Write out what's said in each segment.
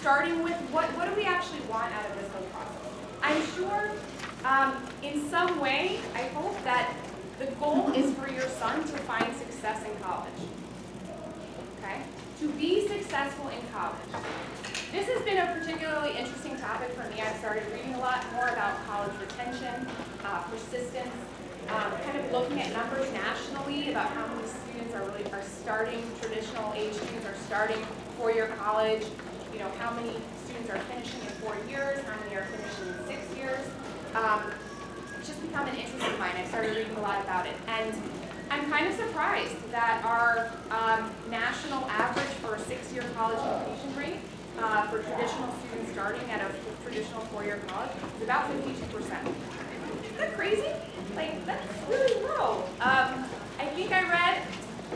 starting with what do we actually want out of this whole process. I'm sure in some way, I hope that the goal is for your son to find success in college. Okay? To be successful in college. This has been a particularly interesting topic for me. I've started reading a lot more about college retention, persistence, kind of looking at numbers nationally about how many students are starting, traditional age students are starting four-year college, you know, how many students are finishing in 4 years, how many are finishing in 6 years. It's just become an interest of mine. I started reading a lot about it. And I'm kind of surprised that our national average for a 6-year college completion rate for traditional students starting at a traditional four-year college is about 52%. Isn't that crazy? Like, that's really low. I think I read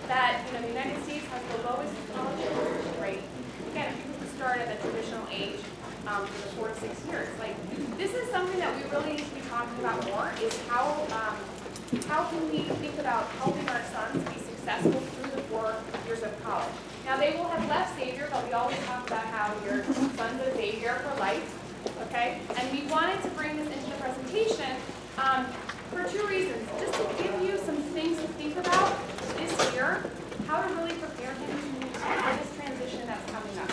that the United States has the lowest college completion rate. Again, people who start at the traditional age for the 4 to 6 years. Like, this is something that we really need to be talking about more, is how can we think about helping our sons be successful through the 4 years of college. Now, they will have left Xavier, but we always talk about how your son's a Xavier for life, okay? And we wanted to bring this into the presentation for 2 reasons. Just to give you some things to think about this year, how to really prepare him for this transition that's coming up.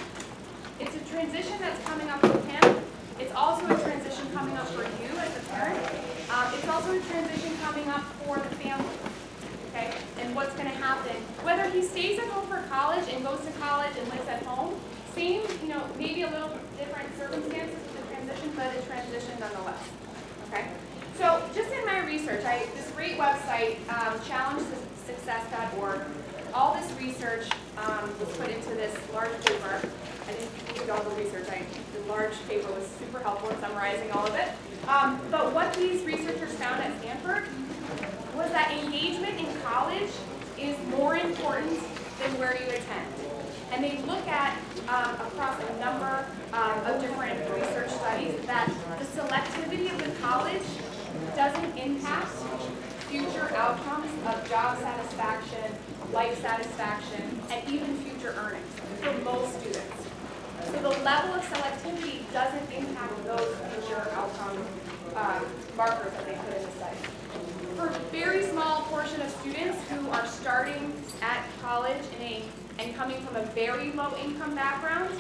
It's a transition that's coming up for him. It's also a transition coming up for you as a parent. It's also a transition coming up for the family, okay? And what's going to happen. Whether he stays at home for college and goes to college and lives at home, same, maybe a little different circumstances with the transition, but a transition nonetheless, okay? So just in my research, this great website, challengesuccess.org, all this research was put into this large paper. I didn't read all the research. The large paper was super helpful in summarizing all of it. But what these researchers found at Stanford was that engagement in college is more important than where you attend. And they look at, across a number of different research studies, that the selectivity of the college doesn't impact future outcomes of job satisfaction, life satisfaction, and even future earnings for most students. So the level of selectivity doesn't impact those future outcome markers that they put in the study. For a very small portion of students who are starting at college and coming from a very low income background,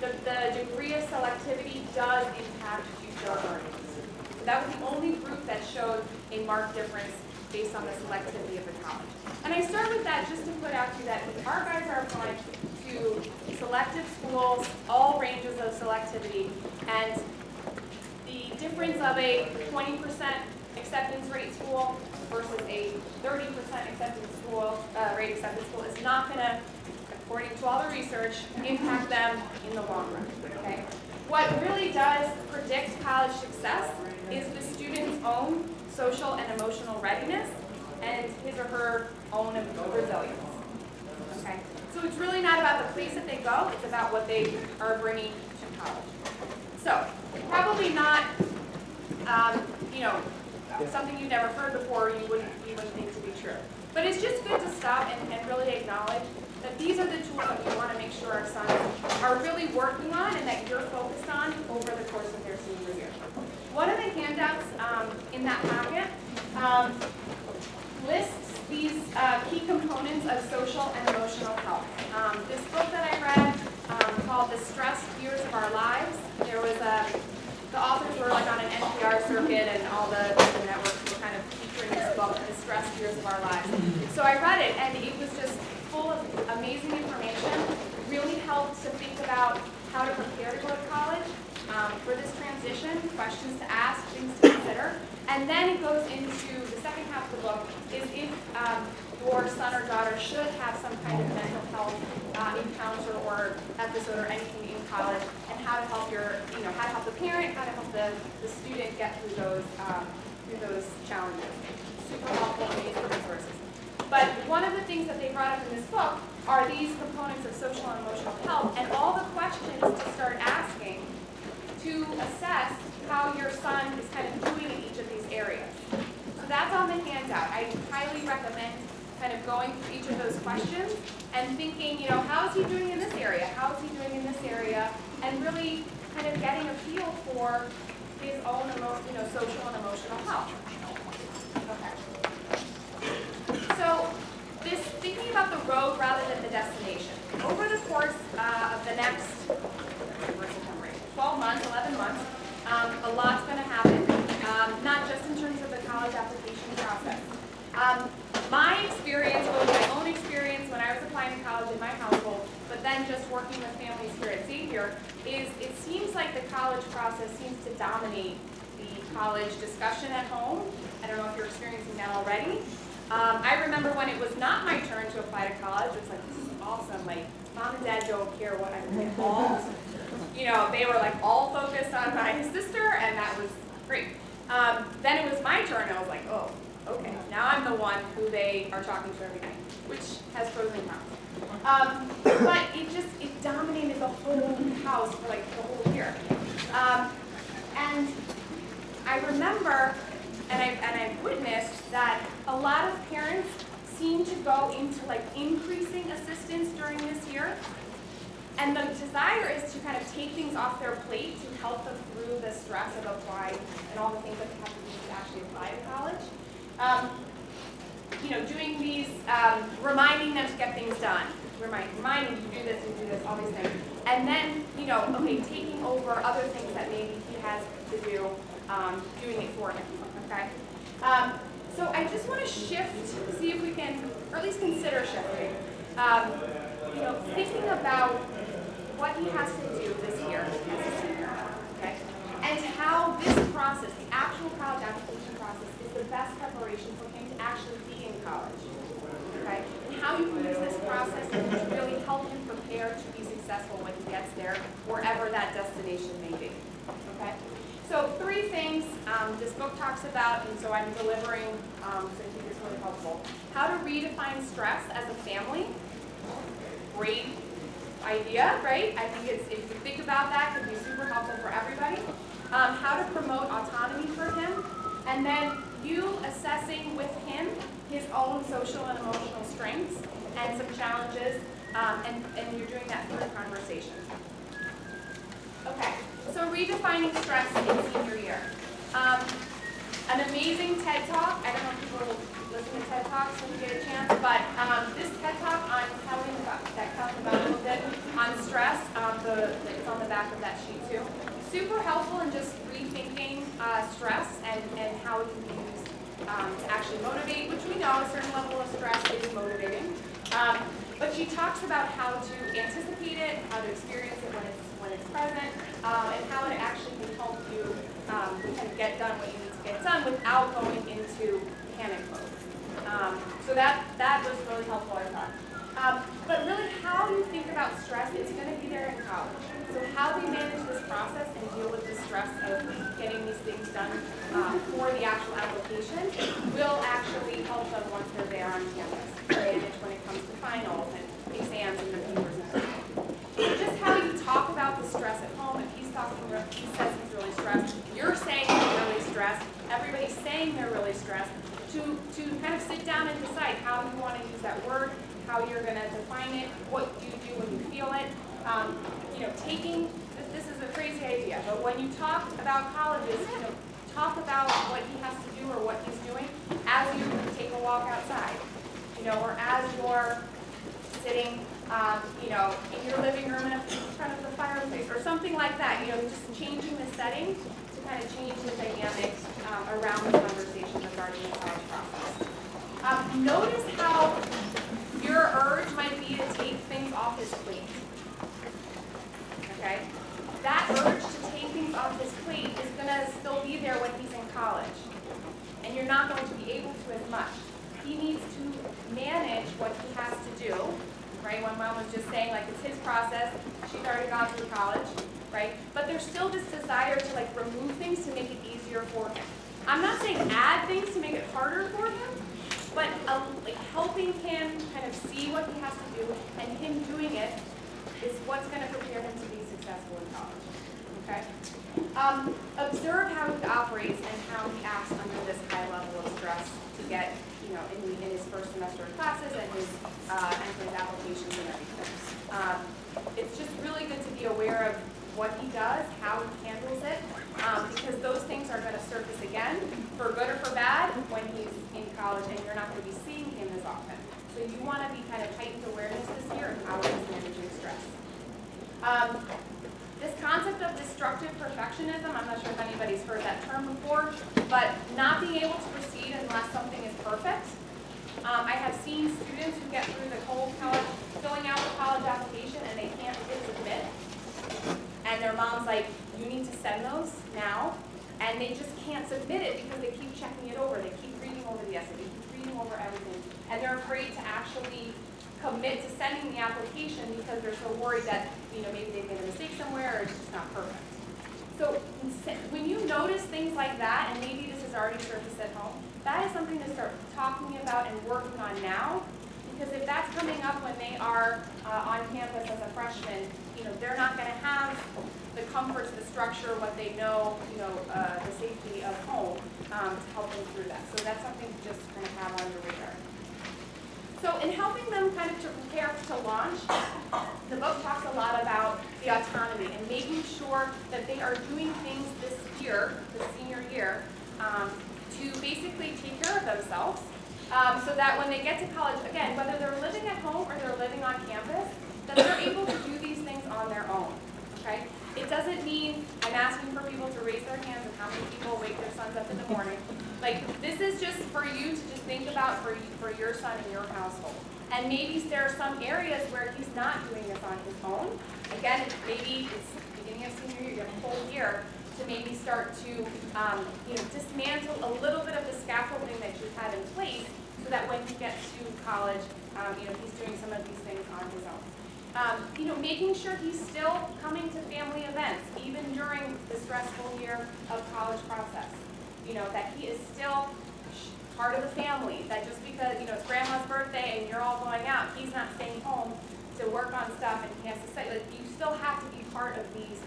the degree of selectivity does impact future earnings. So that was the only group that showed a marked difference based on the selectivity of the college. And I start with that just to put out to you that our guys are applying to selective schools, all ranges of selectivity, and the difference of a 20% acceptance rate school versus a 30% acceptance rate acceptance school is not going to, according to all the research, impact them in the long run. Okay? What really does predict college success is the student's own social and emotional readiness and his or her own resilience. Okay? So it's really not about the place that they go, it's about what they are bringing to college. So, probably not, something you've never heard before, you wouldn't think to be true. But it's just good to stop and really acknowledge that these are the tools that we want to make sure our sons are really working on and that you're focused on over the course of their senior year. One of the handouts in that packet lists these key components of social and emotional health. This book that I read called The Stressed Years of Our Lives, there was the authors were like on an NPR circuit and all the networks were kind of featuring this book, The Stressed Years of Our Lives. So I read it and it was just full of amazing information, really helped to think about how to prepare to go to college for this transition, questions to ask, things to consider. And then it goes into the second half of the book is if your son or daughter should have some kind of mental health encounter or episode or anything in college, and how to help how to help the parent, how to help the student get through those challenges. Super helpful, amazing resources. But one of the things that they brought up in this book are these components of social and emotional health, and all the questions to start asking to assess how your son is kind of doing in each of these areas. So that's on the handout. I highly recommend kind of going through each of those questions and thinking, how is he doing in this area? How is he doing in this area? And and really kind of getting a feel for his own social and emotional health. Okay. So this thinking about the road rather than the destination. Over the course of the next 12 months, 11 months, a lot's going to happen, not just in terms of the college application process. My experience, both my own experience when I was applying to college in my household, but then just working with families here at Xavier, is it seems like the college process seems to dominate the college discussion at home. I don't know if you're experiencing that already. I remember when it was not my turn to apply to college, it's like, this is awesome. Like, mom and dad don't care what I'm doing. They were like all focused on my sister, and that was great. Then it was my turn, and I was like, oh, okay, now I'm the one who they are talking to every night, which has pros and cons. But it dominated the whole house for like the whole year. And I remember, and I've witnessed that a lot of parents seem to go into like increasing assistance during this year. And the desire is to kind of take things off their plate to help them through the stress of applying and all the things that they have to do to actually apply to college. Doing these, reminding them to get things done, reminding to do this, all these things. And then, okay, taking over other things that maybe he has to do, doing it for him, okay? So I just want to shift, see if we can, or at least consider shifting, thinking about what he has to do this year as a senior, okay? And how this process, the actual college application process, is the best preparation for him to actually be in college, okay? And how you can use this process to really help him prepare to be successful when he gets there, wherever that destination may be, okay? So 3 things this book talks about, and so I'm delivering, so I think it's really helpful. How to redefine stress as a family. Great idea, right? I think if you think about that, it can be super helpful for everybody. How to promote autonomy for him, and then you assessing with him his own social and emotional strengths and some challenges, and you're doing that through conversation. Okay, so redefining stress in senior year. An amazing TED Talk. I don't know if people will listen to TED Talks when you get a chance, but this TED Talk on telling about a little bit on stress, it's on the back of that sheet too. Super helpful in just rethinking stress and how it can be used to actually motivate, which we know a certain level of stress is motivating. But she talks about how to anticipate it, how to experience it when it's present, and how it actually can help you kind of get done what you need to get done without going into panic mode. So that was really helpful, I thought. But really, how you think about stress, it's going to be there in college. So how they manage this process and deal with the stress of getting these things done for the actual application will actually help them once they're there on campus. Manage when it comes to finals and exams and the papers and everything. So just how you talk about the stress at home. If he says he's really stressed, you're saying you're really stressed, everybody's saying they're really stressed, to kind of sit down and decide how you want to use that word, how you're going to define it, what you do when you feel it. This is a crazy idea, but when you talk about colleges, talk about what he has to do or what he's doing as you take a walk outside, or as you're sitting, in your living room in front of the fireplace or something like that. Just changing the setting to kind of change the dynamics around the conversation regarding the college process. Notice how your urge might be to take things off his plate. Okay? That urge to take things off his plate is going to still be there when he's in college. And you're not going to be able to as much. He needs to manage what he has to do, right? When mom was just saying, like, it's his process, she's already gone through college, right? But there's still this desire to, like, remove things to make it easier for him. I'm not saying add things to make it harder for him, but like helping him kind of see what he has to do, and him doing it is what's going to prepare him to be successful in college, okay? Observe how he operates and how he acts under this high level of stress to get, in his first semester of classes and his applications and everything. It's just really good to be aware of what he does, how he handles it, because those things are going to surface again, for good or for bad, when he's in college and you're not going to be seeing him as often. So you want to be kind of heightened awareness this year of how he's managing stress. This concept of destructive perfectionism, I'm not sure if anybody's heard that term before, but not being able to proceed unless something is perfect. I have seen students who get through the whole college, filling out the college application, and they can't hit submit. And their mom's like, you need to send those now. And they just can't submit it because they keep checking it over. They keep reading over the essay. They keep reading over everything. And they're afraid to actually commit to sending the application because they're so worried that, maybe they've made a mistake somewhere or it's just not perfect. So when you notice things like that, and maybe this is already surfaced at home, that is something to start talking about and working on now. Because if that's coming up when they are on campus as a freshman, they're not going to have the comforts, the structure, what they know, the safety of home to help them through that. So that's something to just kind of have on your radar. So in helping them kind of to prepare to launch, the book talks a lot about the autonomy and making sure that they are doing things this year, the senior year, to basically take care of themselves so that when they get to college, again, whether they're living at home or they're living on campus, that they're able to do these things on their own, okay? It doesn't mean I'm asking for people to raise their hands and how many people wake their sons up in the morning. Like, this is just for you to just think about for your son in your household. And maybe there are some areas where he's not doing this on his own. Again, maybe it's beginning of senior year, you have a whole year to maybe start to dismantle a little bit of the scaffolding that you had in place so that when he gets to college, he's doing some of these things on his own. Making sure he's still coming to family events, even during the stressful year of college process. That he is still part of the family, that just because, it's grandma's birthday and you're all going out, he's not staying home to work on stuff and he has to say, you still have to be part of these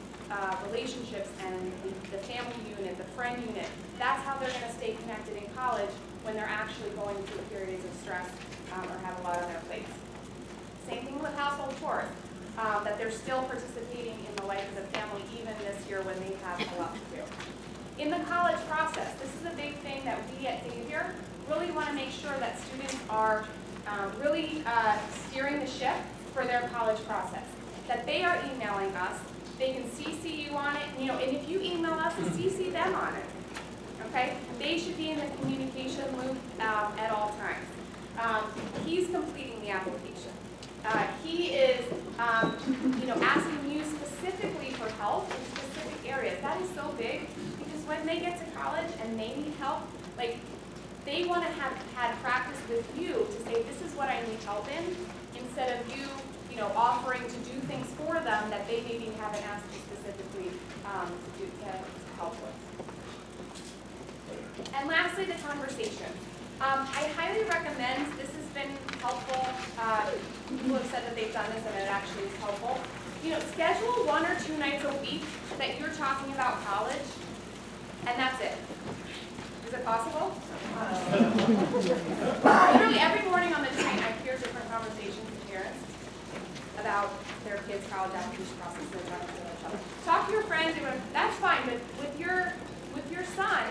relationships and the family unit, the friend unit. That's how they're going to stay connected in college when they're actually going through periods of stress or have a lot on their plates. Same thing with household chores, that they're still participating in the life of the family even this year when they have a lot to do. In the college process, this is a big thing that we at Xavier really want to make sure that students are really steering the ship for their college process. That they are emailing us, they can CC you on it, and if you email us, CC them on it. Okay? They should be in the communication loop at all times. He's completing the application. He is, asking you specifically for help in specific areas. That is so big because when they get to college and they need help, they want to have had practice with you to say, this is what I need help in, instead of you, offering to do things for them that they maybe haven't asked you specifically to help with. And lastly, the conversation. I highly recommend, this has been helpful, people have said that they've done this and it actually is helpful. Schedule 1 or 2 nights a week that you're talking about college, and that's it. Is it possible? Literally every morning on the train I hear different conversations with parents about their kids' college application process. Talk to your friends, that's fine, but with your son,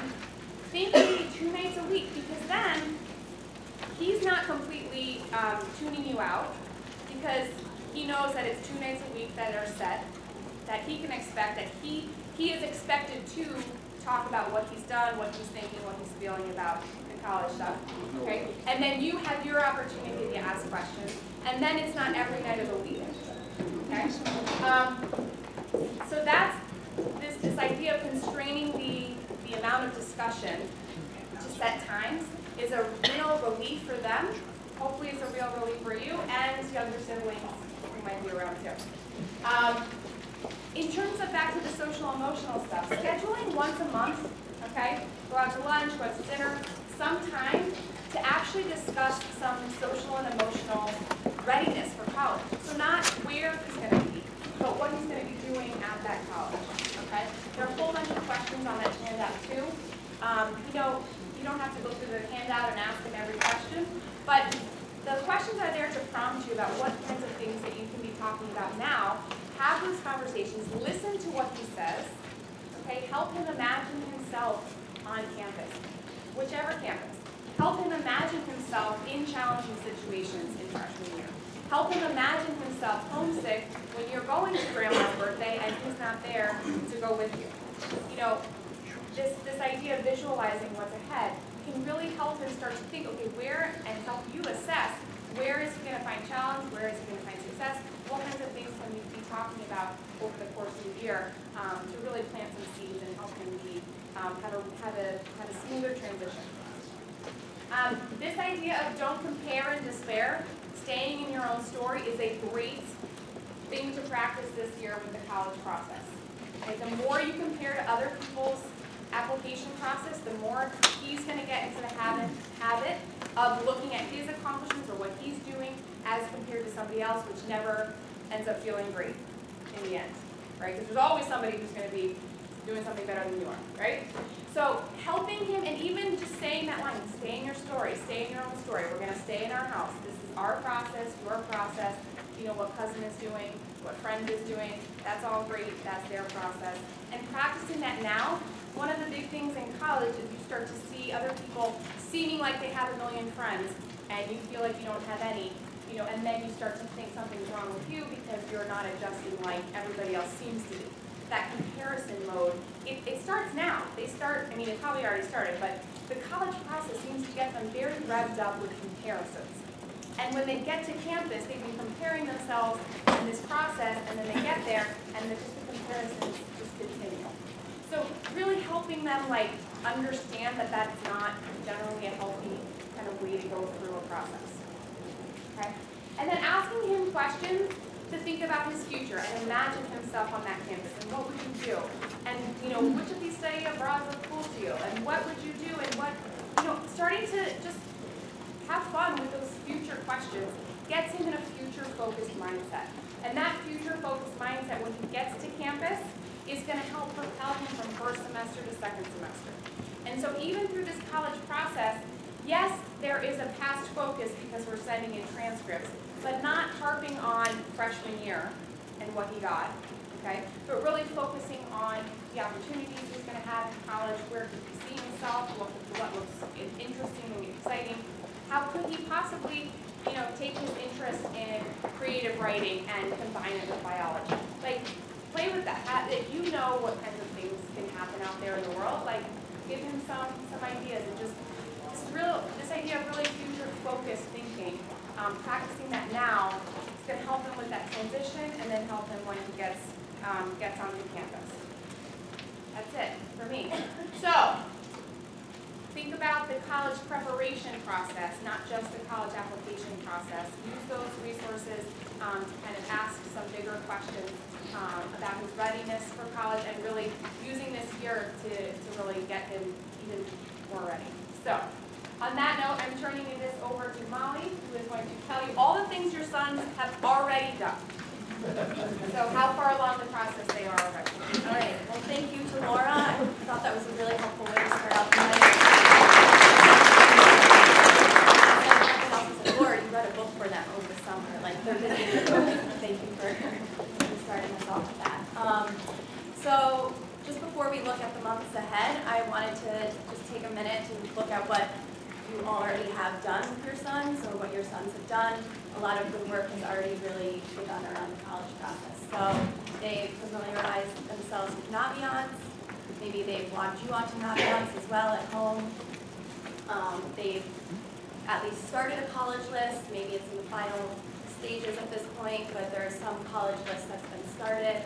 think maybe 2 nights a week, because then he's not completely tuning you out, because he knows that it's 2 nights a week that are set, that he can expect, that he is expected to talk about what he's done, what he's thinking, what he's feeling about the college stuff, okay? And then you have your opportunity to ask questions, and then it's not every night of the week, okay? So that's this idea of constraining the amount of discussion to set times is a real relief for them. Hopefully it's a real relief for you and younger siblings who might be around too. In terms of back to the social emotional stuff, scheduling once a month, okay, go out to lunch, go out to dinner, some time to actually discuss some social and emotional readiness for college. So not where he's going to be, but what he's going to be doing at that college, okay? There are a whole bunch of questions on that handout too. You don't have to go through the handout and ask them every question, but the questions are there to prompt you about what kinds of things that you can be talking about now. Have those conversations, listen to help him imagine himself on campus, whichever campus. Help him imagine himself in challenging situations in freshman year. Help him imagine himself homesick when you're going to grandma's birthday and he's not there to go with you. You know, this idea of visualizing what's ahead can really help him start to think, okay, where, and help you assess, where is he going to find challenge, where is he going to find success, what kinds of things can we be talking about over the course of the year to really plant some seeds and help him be, have a smoother transition. This idea of don't compare and despair, staying in your own story, is a great thing to practice this year with the college process. Okay, the more you compare to other people's application process, the more he's going to get into the habit of looking at his accomplishments or what he's doing as compared to somebody else, which never ends up feeling great in the end, right? Because there's always somebody who's going to be doing something better than you are, right? So helping him, and even just saying that line, stay in your story, stay in your own story. We're going to stay in our house. This is our process, your process. You know, what cousin is doing, what friend is doing, that's all great, that's their process. And practicing that now, one of the big things in college is you start to see other people seeming like they have a million friends, and you feel like you don't have any, you know, and then you start to think something's wrong with you because you're not adjusting like everybody else seems to do. That comparison mode, it starts now. They start, I mean, it probably already started, but the college process seems to get them very revved up with comparisons. And when they get to campus, they've been comparing themselves in this process, and then they get there, and the comparisons just continue. So really helping them like understand that that's not generally a healthy kind of way to go through a process. Okay? And then asking him questions to think about his future and imagine himself on that campus, and what would you do? And you know, which of these study abroads look cool to you? And what would you do? And what, you know, starting to just have fun with those future questions gets him in a future-focused mindset. And that future-focused mindset, when he gets to campus, is going to help propel him from first semester to second semester. And so even through this college process, yes, there is a past focus because we're sending in transcripts, but not harping on freshman year and what he got, okay? But really focusing on the opportunities he's going to have in college, where he can see himself, what looks interesting and exciting. How could he possibly, you know, take his interest in creative writing and combine it with biology? Like, play with that. If you know what kinds of things can happen out there in the world, like, give him some ideas, and just this idea of really future-focused thinking. Practicing that now is going to help him with that transition, and then help him when he gets onto campus. That's it for me. So, think about the college preparation process, not just the college application process. Use those resources to kind of ask some bigger questions about his readiness for college, and really using this year to really get him even more ready. So, on that note, I'm turning this over to Molly, who is going to tell you all the things your sons have already done. So how far along the process they are already. All right. Well, thank you to Laura. I thought that was a really helpful way to start out the night. Laura, you read a book for them over the summer. Like, they're busy with books. Thank you for starting us off with that. So just before we look at the months ahead, I wanted to just take a minute to look at what you already have done with your sons, or what your sons have done. A lot of good work has already really begun around the college process. So they've familiarized themselves with Naviance. Maybe they've logged you onto Naviance as well at home. They've at least started a college list. Maybe it's in the final stages at this point, but there's some college list that's been started.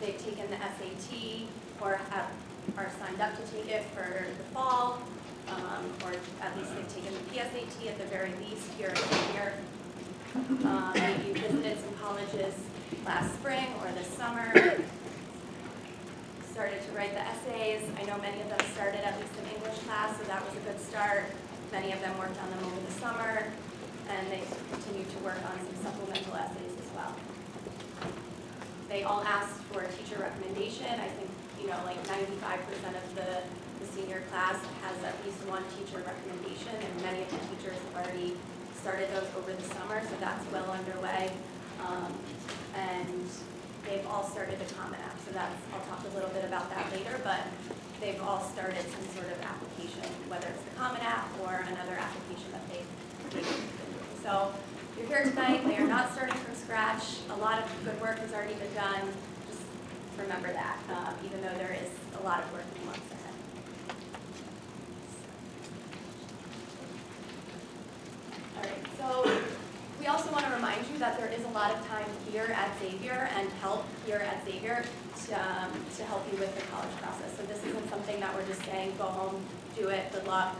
They've taken the SAT, or are signed up to take it for the fall. Or at least they've taken the PSAT at the very least here in the year. Maybe you visited some colleges last spring or this summer. Started to write the essays. I know many of them started at least in English class, so that was a good start. Many of them worked on them over the summer, and they continued to work on some supplemental essays as well. They all asked for a teacher recommendation. I think, you know, like 95% of the senior class has at least one teacher recommendation, and many of the teachers have already started those over the summer, so that's well underway. And they've all started a Common App So I'll talk a little bit about that later, but they've all started some sort of application, whether it's the Common App or another application that they've been doing. So you're here tonight, they are not starting from scratch. A lot of good work has already been done. Just remember that, even though there is a lot of work in the months ahead. All right, so we also want to remind you that there is a lot of time here at Xavier and help here at Xavier to help you with the college process. So this isn't something that we're just saying, go home, do it, good luck.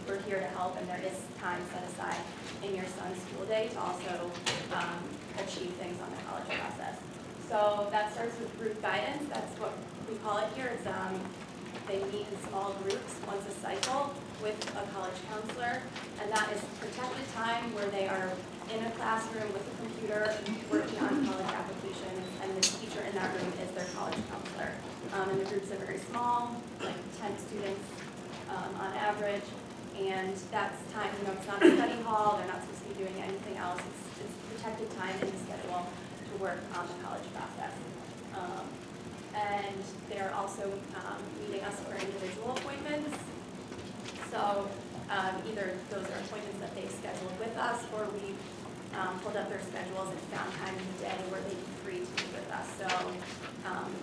We're here to help, and there is time set aside in your son's school day to also achieve things on the college process. So that starts with group guidance. That's what we call it here. It's, they meet in small groups once a cycle with a college counselor, and that is protected time where they are in a classroom with a computer working on college applications, and the teacher in that room is their college counselor. And the groups are very small, like 10 students on average, and that's time, it's not a study hall, they're not supposed to be doing anything else. It's protected time in the schedule to work on the college process. And they're also meeting us for individual appointments. So either those are appointments that they've scheduled with us, or we pulled up their schedules and found time in the day where they'd be free to meet with us. So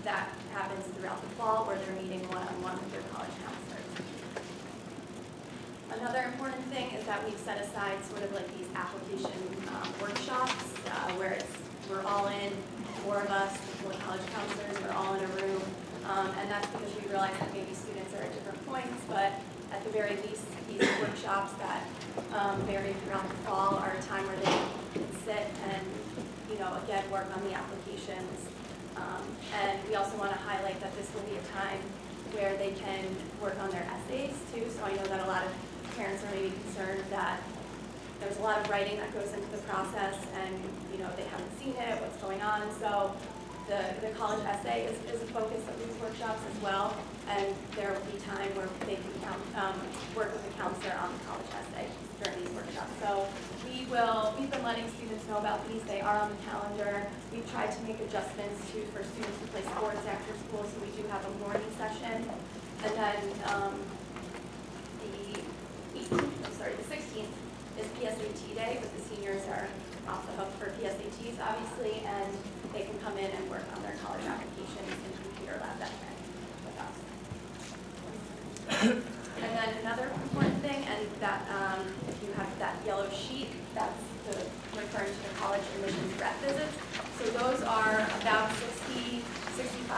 that happens throughout the fall, where they're meeting one-on-one with their college counselors. Another important thing is that we've set aside sort of like these application workshops where we're all in, 4 of us, 4 college counselors, we're all in a room. And that's because we realize that maybe students are at different points, but at the very least, these workshops that vary throughout the fall are a time where they can sit and, again, work on the applications. And we also want to highlight that this will be a time where they can work on their essays too. So I know that a lot of parents are maybe concerned that there's a lot of writing that goes into the process, and they haven't seen it, what's going on. So the college essay is a focus of these workshops as well, and there will be time where they can work with a counselor on the college essay during these workshops. So we've been letting students know about these. They are on the calendar. We've tried to make adjustments for students who play sports after school, so we do have a morning session. And then the 16th is PSAT day, but the seniors are off the hook for PSATs, obviously, and they can come in and work on their college applications in computer lab that day with us. And then another important thing, and that if you have that yellow sheet, that's referring to the college admissions rep visits. So those are about 65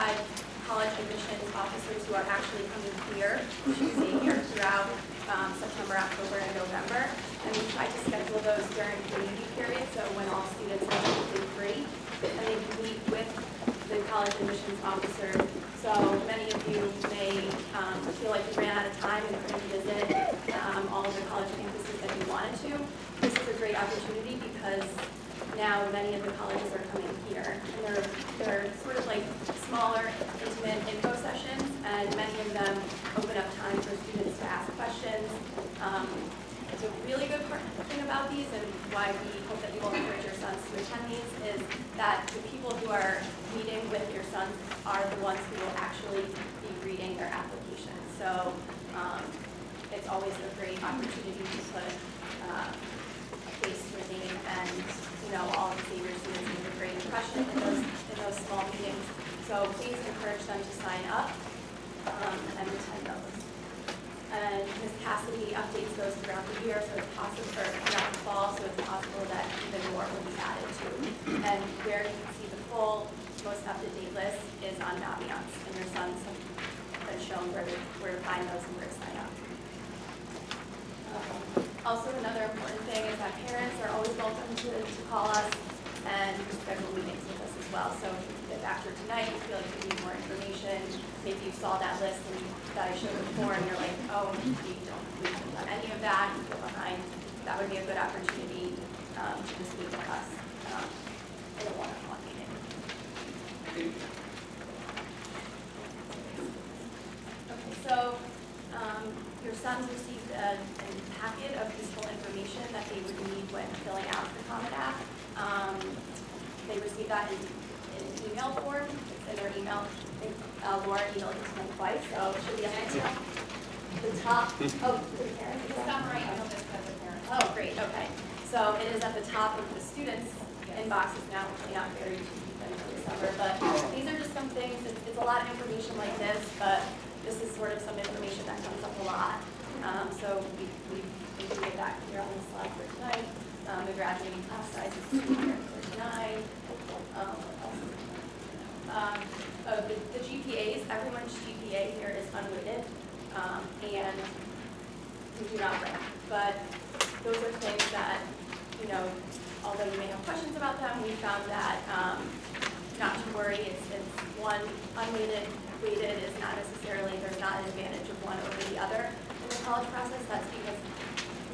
college admissions officers who are actually coming here to Xavier throughout September, October, and November. And we try to schedule those during community period, so when all students are typically free, and they can meet with the college admissions officer. So many of you may feel like you ran out of time and couldn't visit all of the college campuses that you wanted to. This is a great opportunity because now many of the colleges are coming here, and they're sort of like smaller, intimate info sessions, and many of them open up time for students to ask questions. It's a really good thing about these, and why we hope that you will encourage your sons to attend these, is that the people who are meeting with your sons are the ones who will actually be reading their application. So it's always a great opportunity to put a face to a name, and all of the Xavier students make a great impression in those small meetings. So please encourage them to sign up and attend those. And Ms. Cassidy updates those throughout the year, so it's possible, or throughout the fall, so it's possible that even more will be added to. And where you can see the full, most up-to-date list is on Naviance, and your sons have been shown where to find those and where to sign up. Also, another important thing is that parents are always welcome to call us and schedule meetings with us as well. So if after tonight you feel like you need more information, maybe you saw that list that I showed before and you're like, oh, we haven't done any of that, you feel behind, that would be a good opportunity to just meet with us in a one-on-one meeting. Okay, so your sons received a packet of useful information that they would need when filling out the Common App. They received that in email form. It's email. I think Laura emailed it to them twice, so it should be up at the top. Oh, to the parents? The summary of this as a parent. Oh, great, okay. So it is at the top of the students' inboxes now, which may not vary until December, but these are just some things, it's a lot of information like this, but this is sort of some information that comes up a lot. So we included that here on the slide for tonight. The graduating class size is 239. The GPAs, everyone's GPA here is unweighted, and we do not rank. But those are things that, you know, although you may have questions about them, we found that not to worry. It's one unweighted, weighted is not necessarily, there's not an advantage of one over the other in the college process. That's because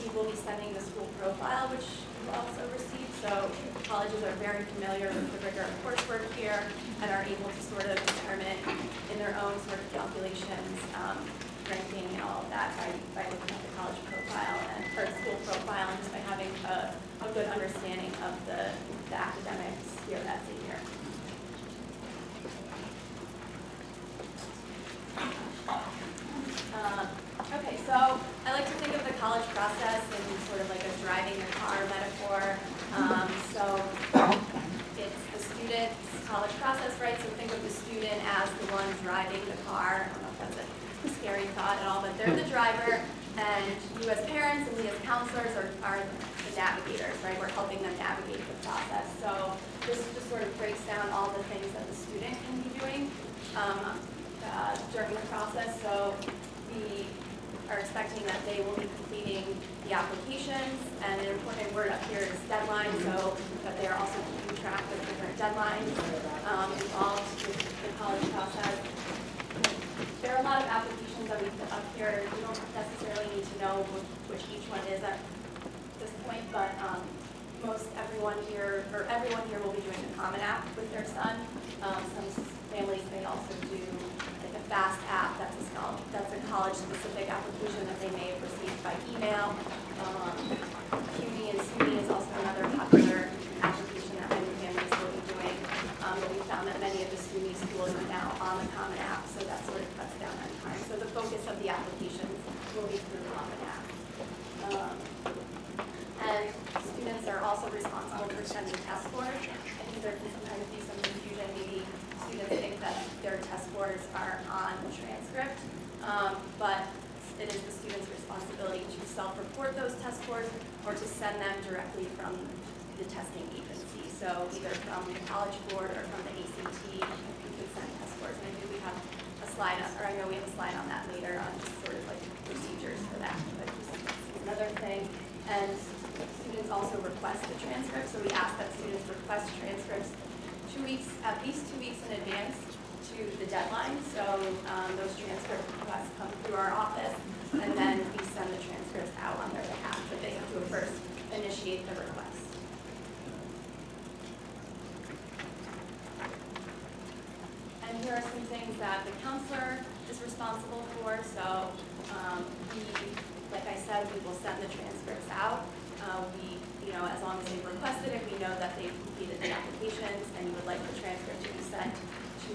we will be sending the school profile, which you also receive. So colleges are very familiar with the rigor of coursework here and are able to sort of determine in their own sort of calculations, ranking and all of that by looking at the college profile and or school profile and just by having a good understanding of the academics here at Xavier. Okay, so I like to think of the college process in sort of like a driving your car metaphor. So it's the student's college process, right? So think of the student as the one driving the car. I don't know if that's a scary thought at all, but they're the driver, and you as parents and we as counselors are the navigators, right? We're helping them navigate the process. So this just sort of breaks down all the things that the student can be doing during the process. So we are expecting that they will be completing the applications, and an important word up here is deadline, so that they are also keeping track of different deadlines involved with the college process. There are a lot of applications that we put up here. You don't necessarily need to know which each one is at this point, but everyone here will be doing the Common App with their son. Some families may also do like a FAST app. That's a college-specific application that they may have received by email. CUNY and SUNY is also another popular application that many families will be doing. But we found that many of the SUNY schools are now on the Common App, so that sort of cuts down on time. So the focus of the applications will be through the Common App. And students are also responsible for sending test scores. I think there can sometimes be some confusion. Maybe students think that their test scores are on the transcript, but it is the student's responsibility to self-report those test scores or to send them directly from the testing agency. So either from the College Board or from the ACT, you can send test scores. And I think we have a slide, or I know we have a slide on that later on just sort of like procedures for that. But just another thing. And students also request the transcript. So we ask that students request transcripts at least 2 weeks in advance to the deadline. So those transcript requests come through our office, and then we send the transcripts out on their behalf. But they have to first initiate the request. And here are some things that the counselor is responsible for. So like I said, we will send the transcripts out. As long as they've requested it, we know that they've completed the applications, and you would like the transcript to be sent to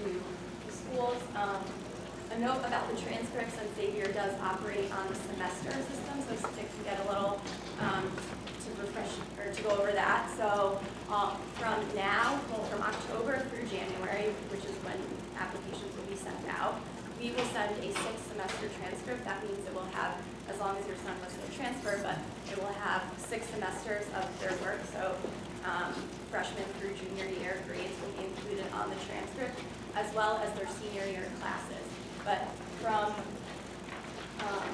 the schools. A note about the transcripts, and Xavier does operate on the semester system, so it can get a little to refresh or to go over that. So from October through January, which is when applications will be sent out, we will send a 6-semester transcript. That means it will have, as long as your son was no transfer, but it will have 6 semesters of their work. So freshman through junior year grades will be included on the transcript, as well as their senior year classes. But from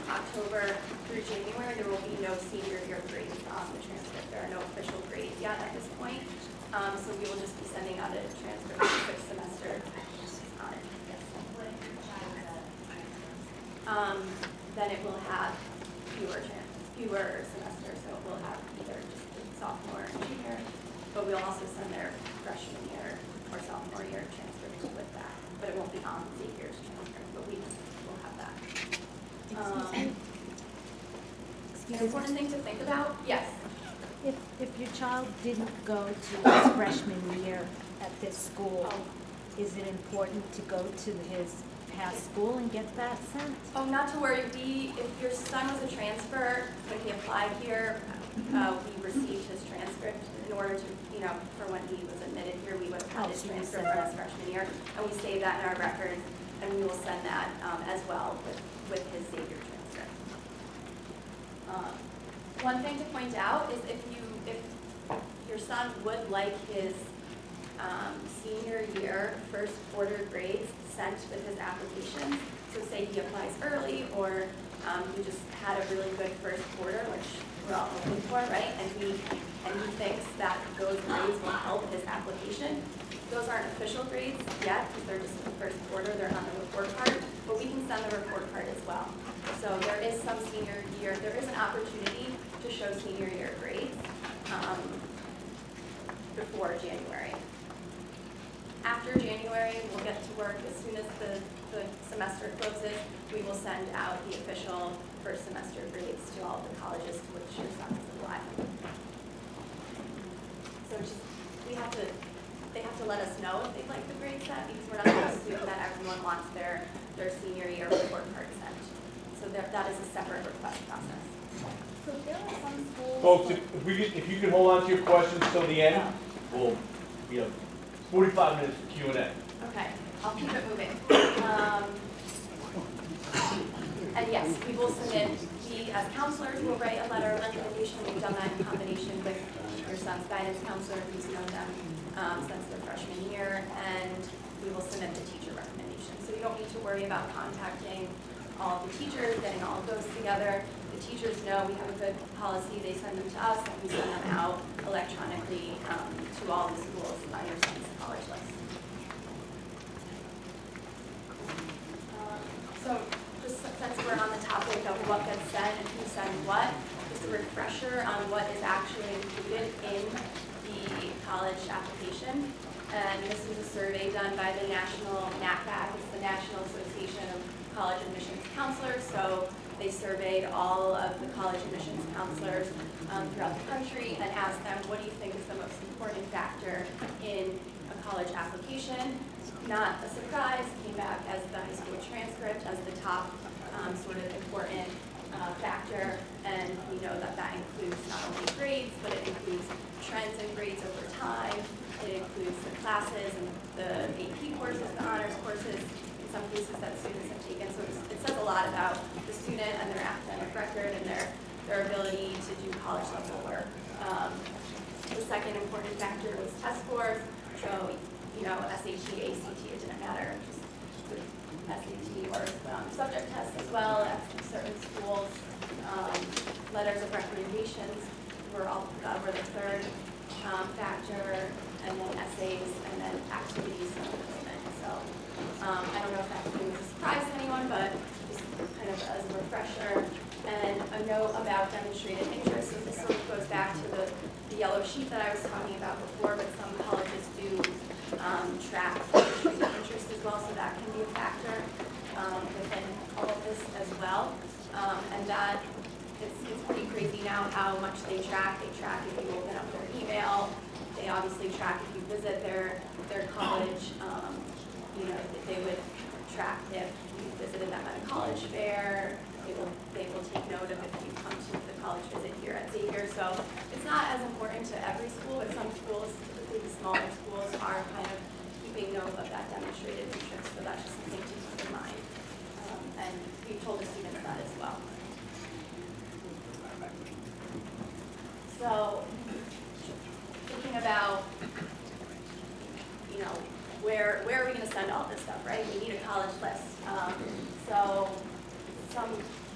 October through January, there will be no senior year grades on the transcript. There are no official grades yet at this point. So we will just be sending out a transcript for 6 semesters on it. Then it will have fewer semesters, so it will have either just sophomore and junior, but we'll also send their freshman year or sophomore year transcripts with that. But it won't be on Xavier's transcript, but we will have that. An important thing to think about? Yes. If your child didn't go to his freshman year at this school, is it important to go to his past school and get that sent? Oh, not to worry. If your son was a transfer, when he applied here, we received his transcript in order to, for when he was admitted here, we would have had his so you transcript said from his that. freshman year, and we save that in our records, and we will send that as well with his Xavier transcript. One thing to point out is if your son would like his senior year first quarter grades sent with his application, so say he applies early or he just had a really good first quarter, which we're all hoping for, right? And he thinks that those grades will help his application. Those aren't official grades yet because they're just the first quarter, they're on the report card, but we can send the report card as well. So there is some senior year, there is an opportunity to show senior year grades before January. After January, we'll get to work as soon as the semester closes. We will send out the official first semester grades to all the colleges to which your son is applied. So they have to let us know if they'd like the grade set because we're not going to assume that everyone wants their senior year report card sent. So that is a separate request process. So there are some schools. Folks, if you could hold on to your questions till the end, we'll 45 minutes for Q&A. Okay, I'll keep it moving. And yes, we will submit, we as counselors will write a letter of recommendation. We've done that in combination with your son's guidance counselor, who's known them since their freshman year, and we will submit the teacher recommendation. So you don't need to worry about contacting all of the teachers, getting all of those together. The teachers know we have a good policy. They send them to us, and we send them out electronically to all the schools on your son's college list. So just since we're on the topic of what gets sent and who sends what, just a refresher on what is actually included in the college application. And this is a survey done by the National NACAC, it's the National Association of College Admissions Counselors. So they surveyed all of the college admissions counselors throughout the country and asked them, what do you think is the most important factor in a college application? Not a surprise, came back as the high school transcript as the top sort of important factor. And we know that that includes not only grades, but it includes trends in grades over time. It includes the classes and the AP courses, the honors courses, in some cases that students have taken. So it says a lot about the student and their academic record and their ability to do college level work. The second important factor was test scores. So, SAT, ACT, it didn't matter, just SAT or subject tests as well at certain schools. Letters of recommendations were the third factor, and then essays, and then activities and equipment. So I don't know if that was a surprise to anyone, but just kind of as a refresher. And a note about demonstrated interest. So this sort of goes back to the yellow sheet that I was talking about before, but some colleges do track demonstrated interest as well, so that can be a factor within all of this as well. And that it's pretty crazy now how much they track. They track if you open up their email. They obviously track if you visit their college. They would track if you visited them at a college fair. They will take note of if you come to the college visit here at Xavier. So it's not as important to every school, but some schools, typically the smaller schools, are kind of keeping note of that demonstrated interest. So that's just something to keep in mind. And we've told the students that as well. So thinking about, where are we going to send all this stuff, right? We need a college list. So some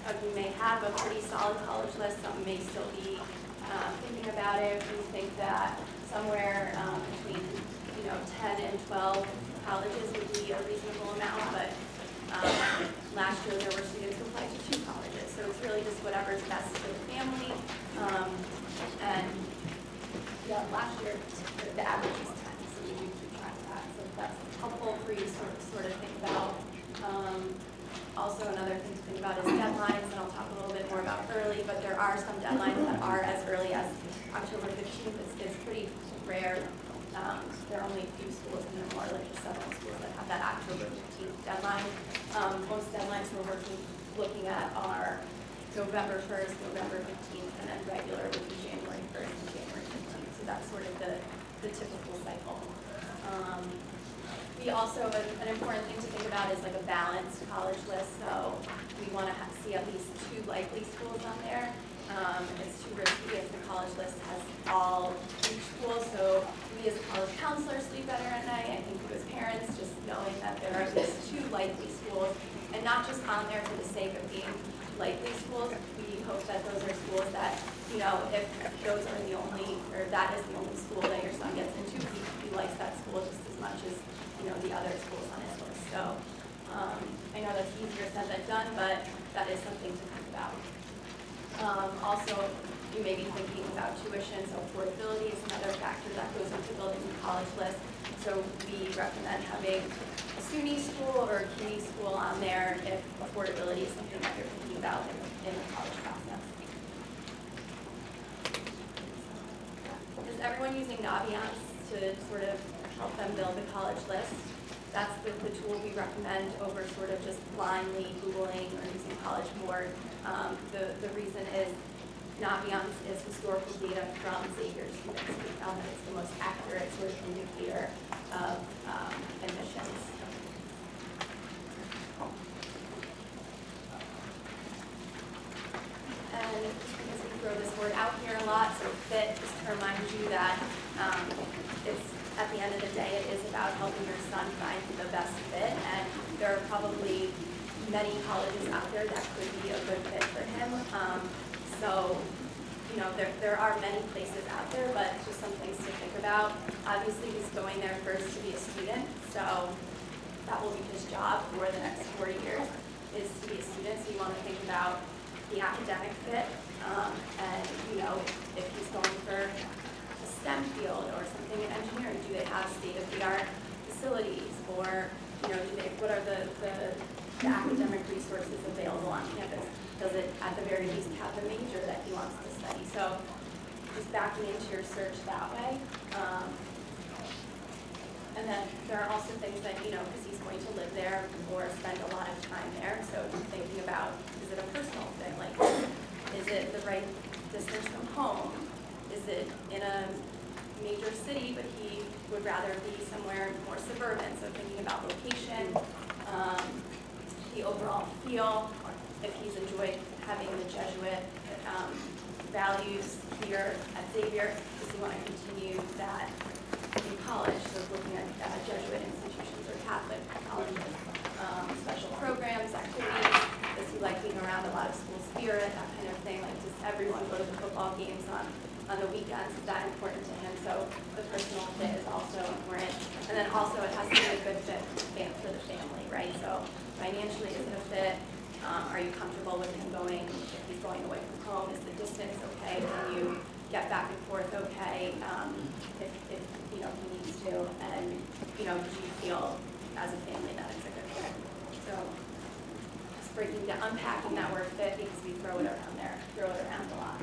of you may have a pretty solid college list. Some may still be thinking about it. We think that somewhere between 10 and 12 colleges would be a reasonable amount, but last year there were students who applied to 2 colleges. So it's really just whatever's best for the family. And yeah, last year the average was 10, so we do keep track of that. So that's helpful for you to sort of think about. Also, another thing to think about is deadlines, and I'll talk a little bit more about early, but there are some deadlines that are as early as October 15th. It's pretty rare There are only a few schools, and there are more like several schools that have that October 15th deadline. Most deadlines we're looking at are November 1st, November 15th, and then regular would be January 1st and January 15th. So that's sort of the typical cycle. We also, an important thing to think about is like a balanced college list. So we want to see at least 2 likely schools on there. It's too risky if the college list has all huge schools. So we as college counselors sleep better at night. I think you as parents, just knowing that there are at least 2 likely schools, and not just on there for the sake of being likely schools. We hope that those are schools that, you know, if those are the only, or that is the only school that your son gets into, he likes that school just as much as, you know, the other schools on his list. So I know that's easier said than done, but that is something to think about. Also, you may be thinking about tuition, so affordability is another factor that goes into building the college list. So we recommend having a SUNY school or a CUNY school on there if affordability is something that you're thinking about in the college process. Is everyone using Naviance to sort of help them build the college list? That's the tool we recommend over sort of just blindly Googling or using College Board. The reason is Naviance is historical data from Xavier students. We found that it's the most accurate sort of indicator of admissions. And because we throw this word out here a lot, so FIT, just to remind you that it's, at the end of the day, it is about helping your son find the best fit, and there are probably many colleges out there that could be a good fit for him. So, you know, there are many places out there, but just some things to think about. Obviously, he's going there first to be a student, so that will be his job for the next 4 years, is to be a student. So you want to think about the academic fit, and, you know, if he's going for a STEM field or something in engineering, do they have state-of-the-art facilities, or, you know, what are the academic resources available on campus? Does it, at the very least, have the major that he wants to study? So just backing into your search that way. And then there are also things that, you know, because he's going to live there or spend a lot of time there, so thinking about, is it a personal fit? Like, is it the right distance from home? Is it in a major city, but he would rather be somewhere more suburban? So thinking about location, the overall feel, if he's enjoyed having the Jesuit values here at Xavier, does he want to continue that in college? So looking at Jesuit institutions or Catholic colleges, special programs, activities, does he like being around a lot of school spirit, that kind of thing? Like, does everyone go to the football games on the weekends? Is that important to him? So the personal fit is also important. And then also it has to be a good fit for the family, right? So financially, is it a fit? Are you comfortable with him going, if he's going away from home? Is the distance okay? Can you get back and forth okay if you know, he needs to? And, you know, do you feel as a family that it's a good fit? So just breaking down, unpacking that word fit, because we throw it around a lot.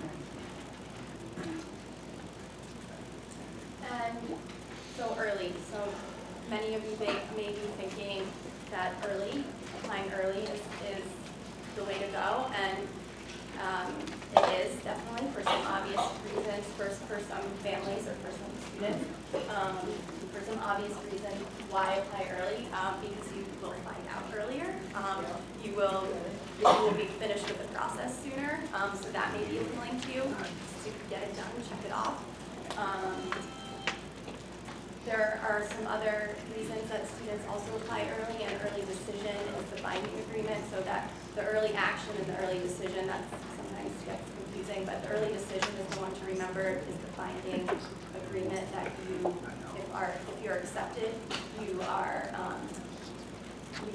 And so early. So many of you may be thinking that applying early is the way to go, and it is definitely for some obvious reasons. First, for some families or for some students, for some obvious reasons, why apply early? Because you will find out earlier. You will be finished with the process sooner, so that may be appealing to you. So get it done, check it off. There are some other reasons that students also apply early, and early decision is the binding agreement, so that the early action and the early decision, that sometimes gets confusing, but the early decision is the one to remember, is the binding agreement that if you're accepted, you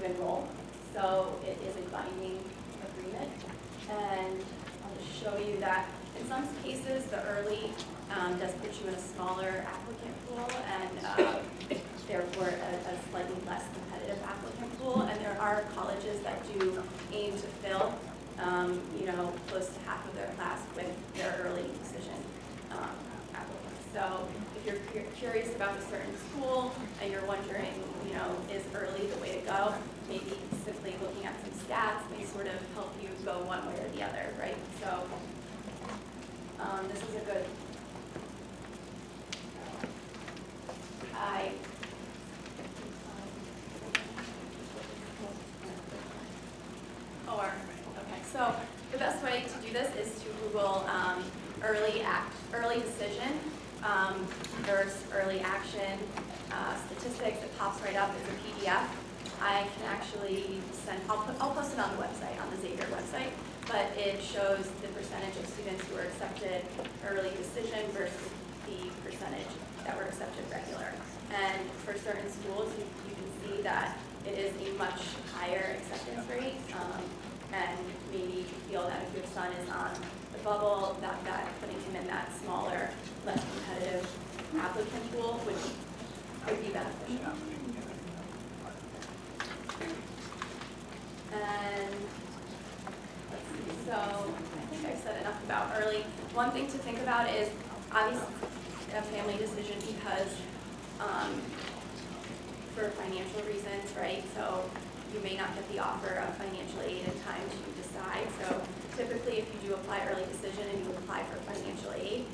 enroll. So it is a binding agreement. And I'll just show you that in some cases, the early does put you in a smaller applicant pool, and therefore a slightly less competitive applicant pool. And there are colleges that do aim to fill, you know, close to half of their class with their early decision applicants. So if you're curious about a certain school and you're wondering, you know, is early the way to go? Maybe simply looking at some stats may sort of help you go one way or the other, right? So this is a good. Okay, so the best way to do this is to Google early decision versus early action statistics. It pops right up as a PDF. I can actually send, I'll post it on the website, on the Xavier website, but it shows the percentage of students who are accepted early decision versus the percentage that were accepted regular. And for certain schools, you can see that it is a much higher acceptance rate, and maybe you feel that if your son is on the bubble, that putting him in that smaller, less competitive applicant pool would be beneficial. And let's see, so I think I said enough about early. One thing to think about is obviously a family decision because for financial reasons, right? So you may not get the offer of financial aid in time to decide. So typically if you do apply early decision and you apply for financial aid,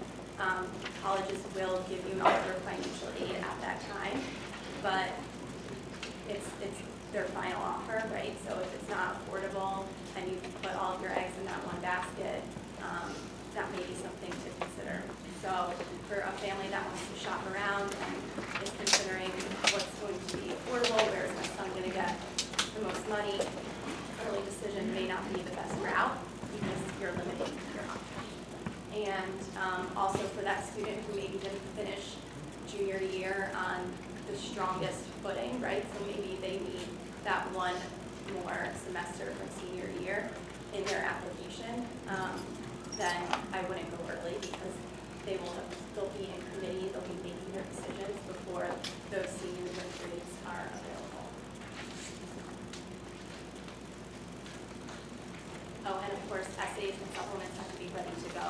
colleges will give you an offer of financial aid at that time, but it's their final offer, right? So if it's not affordable and you put all of your eggs in that one basket, that may be something to consider. So for a family that wants to shop around and is considering what's going to be affordable, where is my son going to get the most money, early decision may not be the best route because you're limiting your options. And also for that student who maybe didn't finish junior year on the strongest footing, right? So maybe they need that one more semester from senior year in their application, then I wouldn't go early because they'll be in committee, they'll be making their decisions before those senior year grades are available. Oh, and of course, essays and supplements have to be ready to go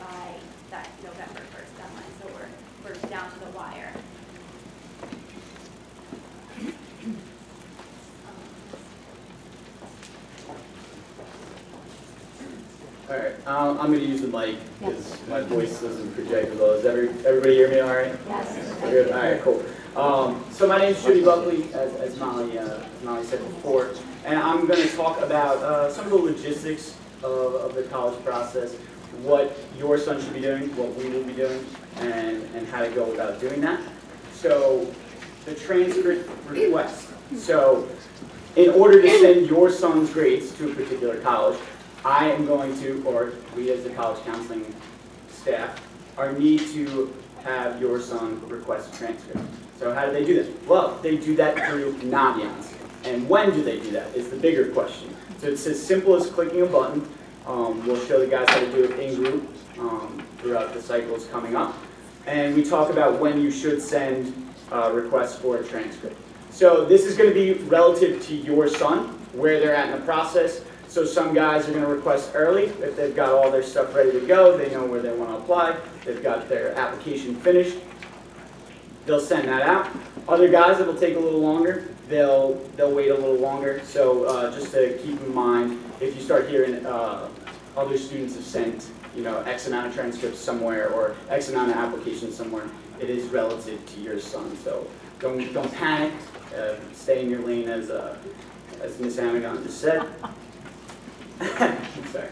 by that November 1st deadline, so we're down to the wire. All right, I'm going to use the mic because my voice doesn't project as well. Does everybody hear me all right? Yes. Good. All right, cool. So my name is Judy Buckley, as Molly said before, and I'm going to talk about some of the logistics of the college process, what your son should be doing, what we will be doing, and how to go about doing that. So the transcript request. So in order to send your son's grades to a particular college, I am going to, or we as the college counseling staff, need to have your son request a transcript. So how do they do that? Well, they do that through Naviance. And when do they do that is the bigger question. So it's as simple as clicking a button. We'll show the guys how to do it in group throughout the cycles coming up. And we talk about when you should send requests for a transcript. So this is going to be relative to your son, where they're at in the process. So some guys are going to request early. If they've got all their stuff ready to go, they know where they want to apply, they've got their application finished, they'll send that out. Other guys, it'll take a little longer. They'll wait a little longer. So just to keep in mind, if you start hearing other students have sent, X amount of transcripts somewhere or X amount of applications somewhere, it is relative to your son. So don't panic. Stay in your lane, as Ms. Amagon just said. Sorry.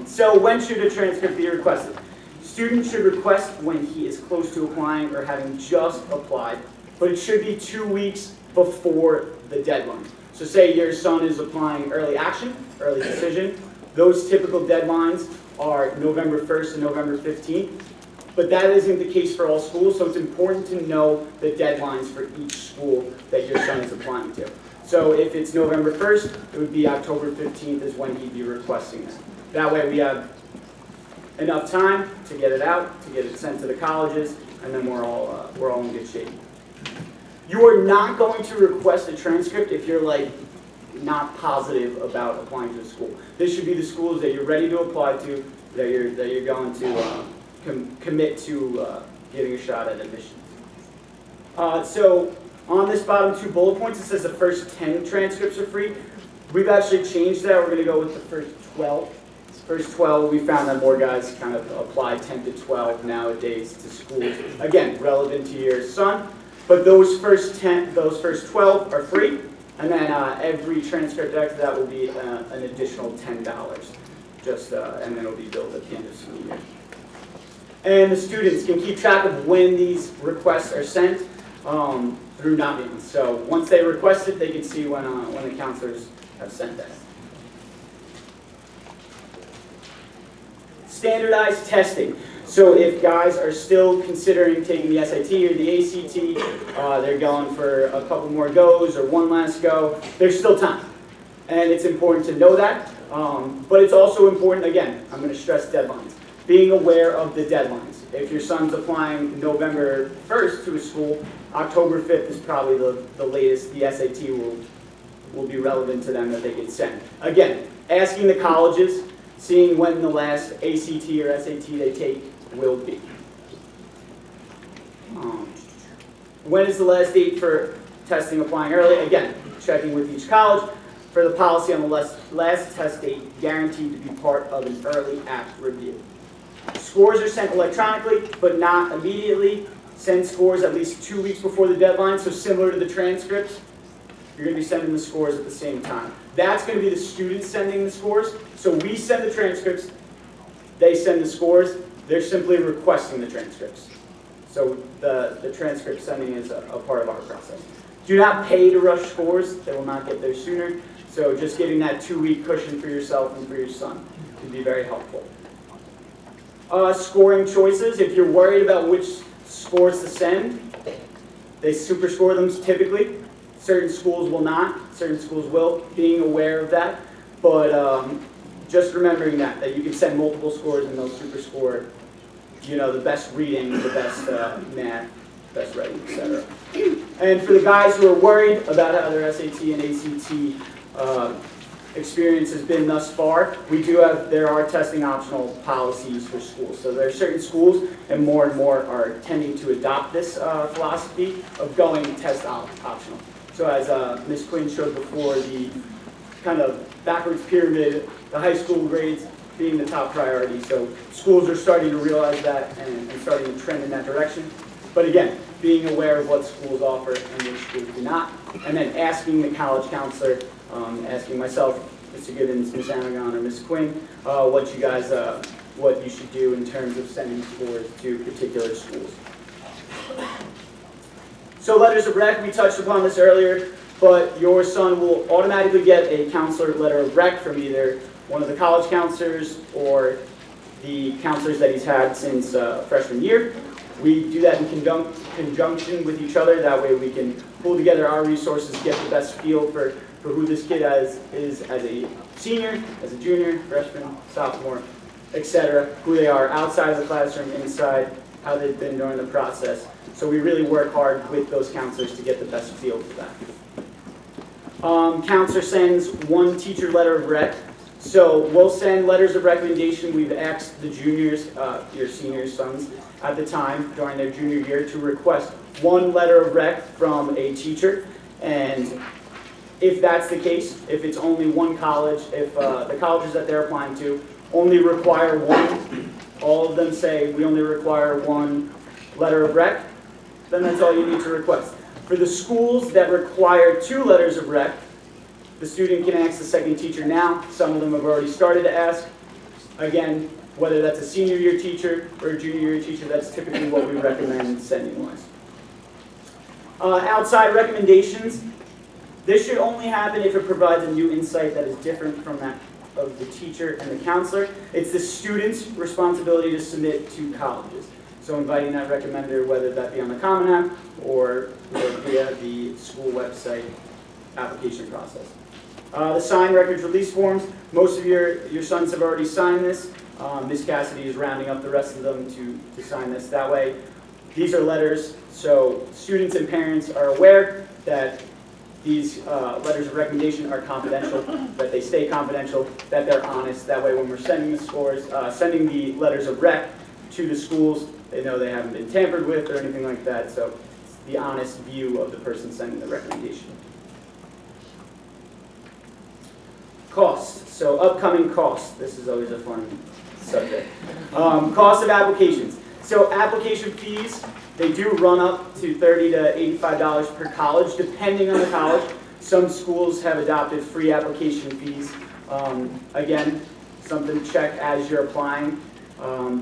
So when should a transcript be requested? Students should request when he is close to applying or having just applied, but it should be 2 weeks before the deadline. So say your son is applying early action, early decision. Those typical deadlines are November 1st and November 15th, but that isn't the case for all schools, so it's important to know the deadlines for each school that your son is applying to. So if it's November 1st, it would be October 15th is when he'd be requesting that. That way we have enough time to get it out, to get it sent to the colleges, and then we're all in good shape. You are not going to request a transcript if you're not positive about applying to a school. This should be the schools that you're ready to apply to, that you're going to commit to getting a shot at admission. So on this bottom 2 bullet points, it says the first 10 transcripts are free. We've actually changed that. We're going to go with the first 12. First 12, we found that more guys kind of apply 10 to 12 nowadays to schools. Again, relevant to your son. But those first 12 are free. And then every transcript after that will be an additional $10. And then it'll be billed at the end of the school year. And the students can keep track of when these requests are sent through Naviance. So once they request it, they can see when the counselors have sent that. Standardized testing. So if guys are still considering taking the SAT or the ACT, they're going for a couple more goes or one last go, there's still time. And it's important to know that. But it's also important, again, I'm going to stress deadlines. Being aware of the deadlines. If your son's applying November 1st to a school, October 5th is probably the latest the SAT will be relevant to them that they can send. Again, asking the colleges, seeing when the last ACT or SAT they take will be. When is the last date for testing applying early? Again, checking with each college. For the policy on the last test date, guaranteed to be part of an early act review. Scores are sent electronically, but not immediately. Send scores at least 2 weeks before the deadline, so similar to the transcripts, you're going to be sending the scores at the same time. That's going to be the students sending the scores. So we send the transcripts, they send the scores, they're simply requesting the transcripts. So the transcript sending is a part of our process. Do not pay to rush scores, they will not get there sooner. So just giving that 2-week cushion for yourself and for your son can be very helpful. Scoring choices, if you're worried about which scores to send, they super score them typically. Certain schools will not, certain schools will, being aware of that. But just remembering that you can send multiple scores and they'll super score, the best reading, the best math, best writing, etc. And for the guys who are worried about how their SAT and ACT experience has been thus far, there are testing optional policies for schools. So there are certain schools, and more are tending to adopt this philosophy of going test optional. So as Ms. Quinn showed before, the kind of backwards pyramid, the high school grades being the top priority. So schools are starting to realize that and starting to trend in that direction. But again, being aware of what schools offer and which schools do not. And then asking the college counselor, asking myself, Mr. Gibbons, Ms. Anagon, or Ms. Quinn, what you should do in terms of sending scores to particular schools. So letters of rec, we touched upon this earlier, but your son will automatically get a counselor letter of rec from either one of the college counselors or the counselors that he's had since freshman year. We do that in conjunction with each other. That way we can pull together our resources, get the best feel for who this kid is as a senior, as a junior, freshman, sophomore, etc., who they are outside of the classroom, inside, how they've been during the process. So we really work hard with those counselors to get the best feel for that. Counselor sends one teacher letter of rec. So we'll send letters of recommendation. We've asked the juniors, your senior sons, at the time during their junior year to request one letter of rec from a teacher. And if that's the case, if it's only one college, if the colleges that they're applying to only require one, all of them say we only require one letter of rec, then that's all you need to request. For the schools that require 2 letters of rec, the student can ask the second teacher now. Some of them have already started to ask. Again, whether that's a senior year teacher or a junior year teacher, that's typically what we recommend sending-wise. Outside recommendations, this should only happen if it provides a new insight that is different from that of the teacher and the counselor. It's the student's responsibility to submit to colleges. So inviting that recommender, whether that be on the Common App or via the school website application process. The signed records release forms, most of your sons have already signed this. Ms. Cassidy is rounding up the rest of them to sign this. That way, these are letters, so students and parents are aware that these letters of recommendation are confidential, that they stay confidential, that they're honest. That way when we're sending the scores, sending the letters of rec, to the schools. They know they haven't been tampered with or anything like that, so it's the honest view of the person sending the recommendation. Cost. So upcoming costs. This is always a fun subject. Cost of applications. So application fees, they do run up to $30 to $85 per college, depending on the college. Some schools have adopted free application fees. Again, something to check as you're applying.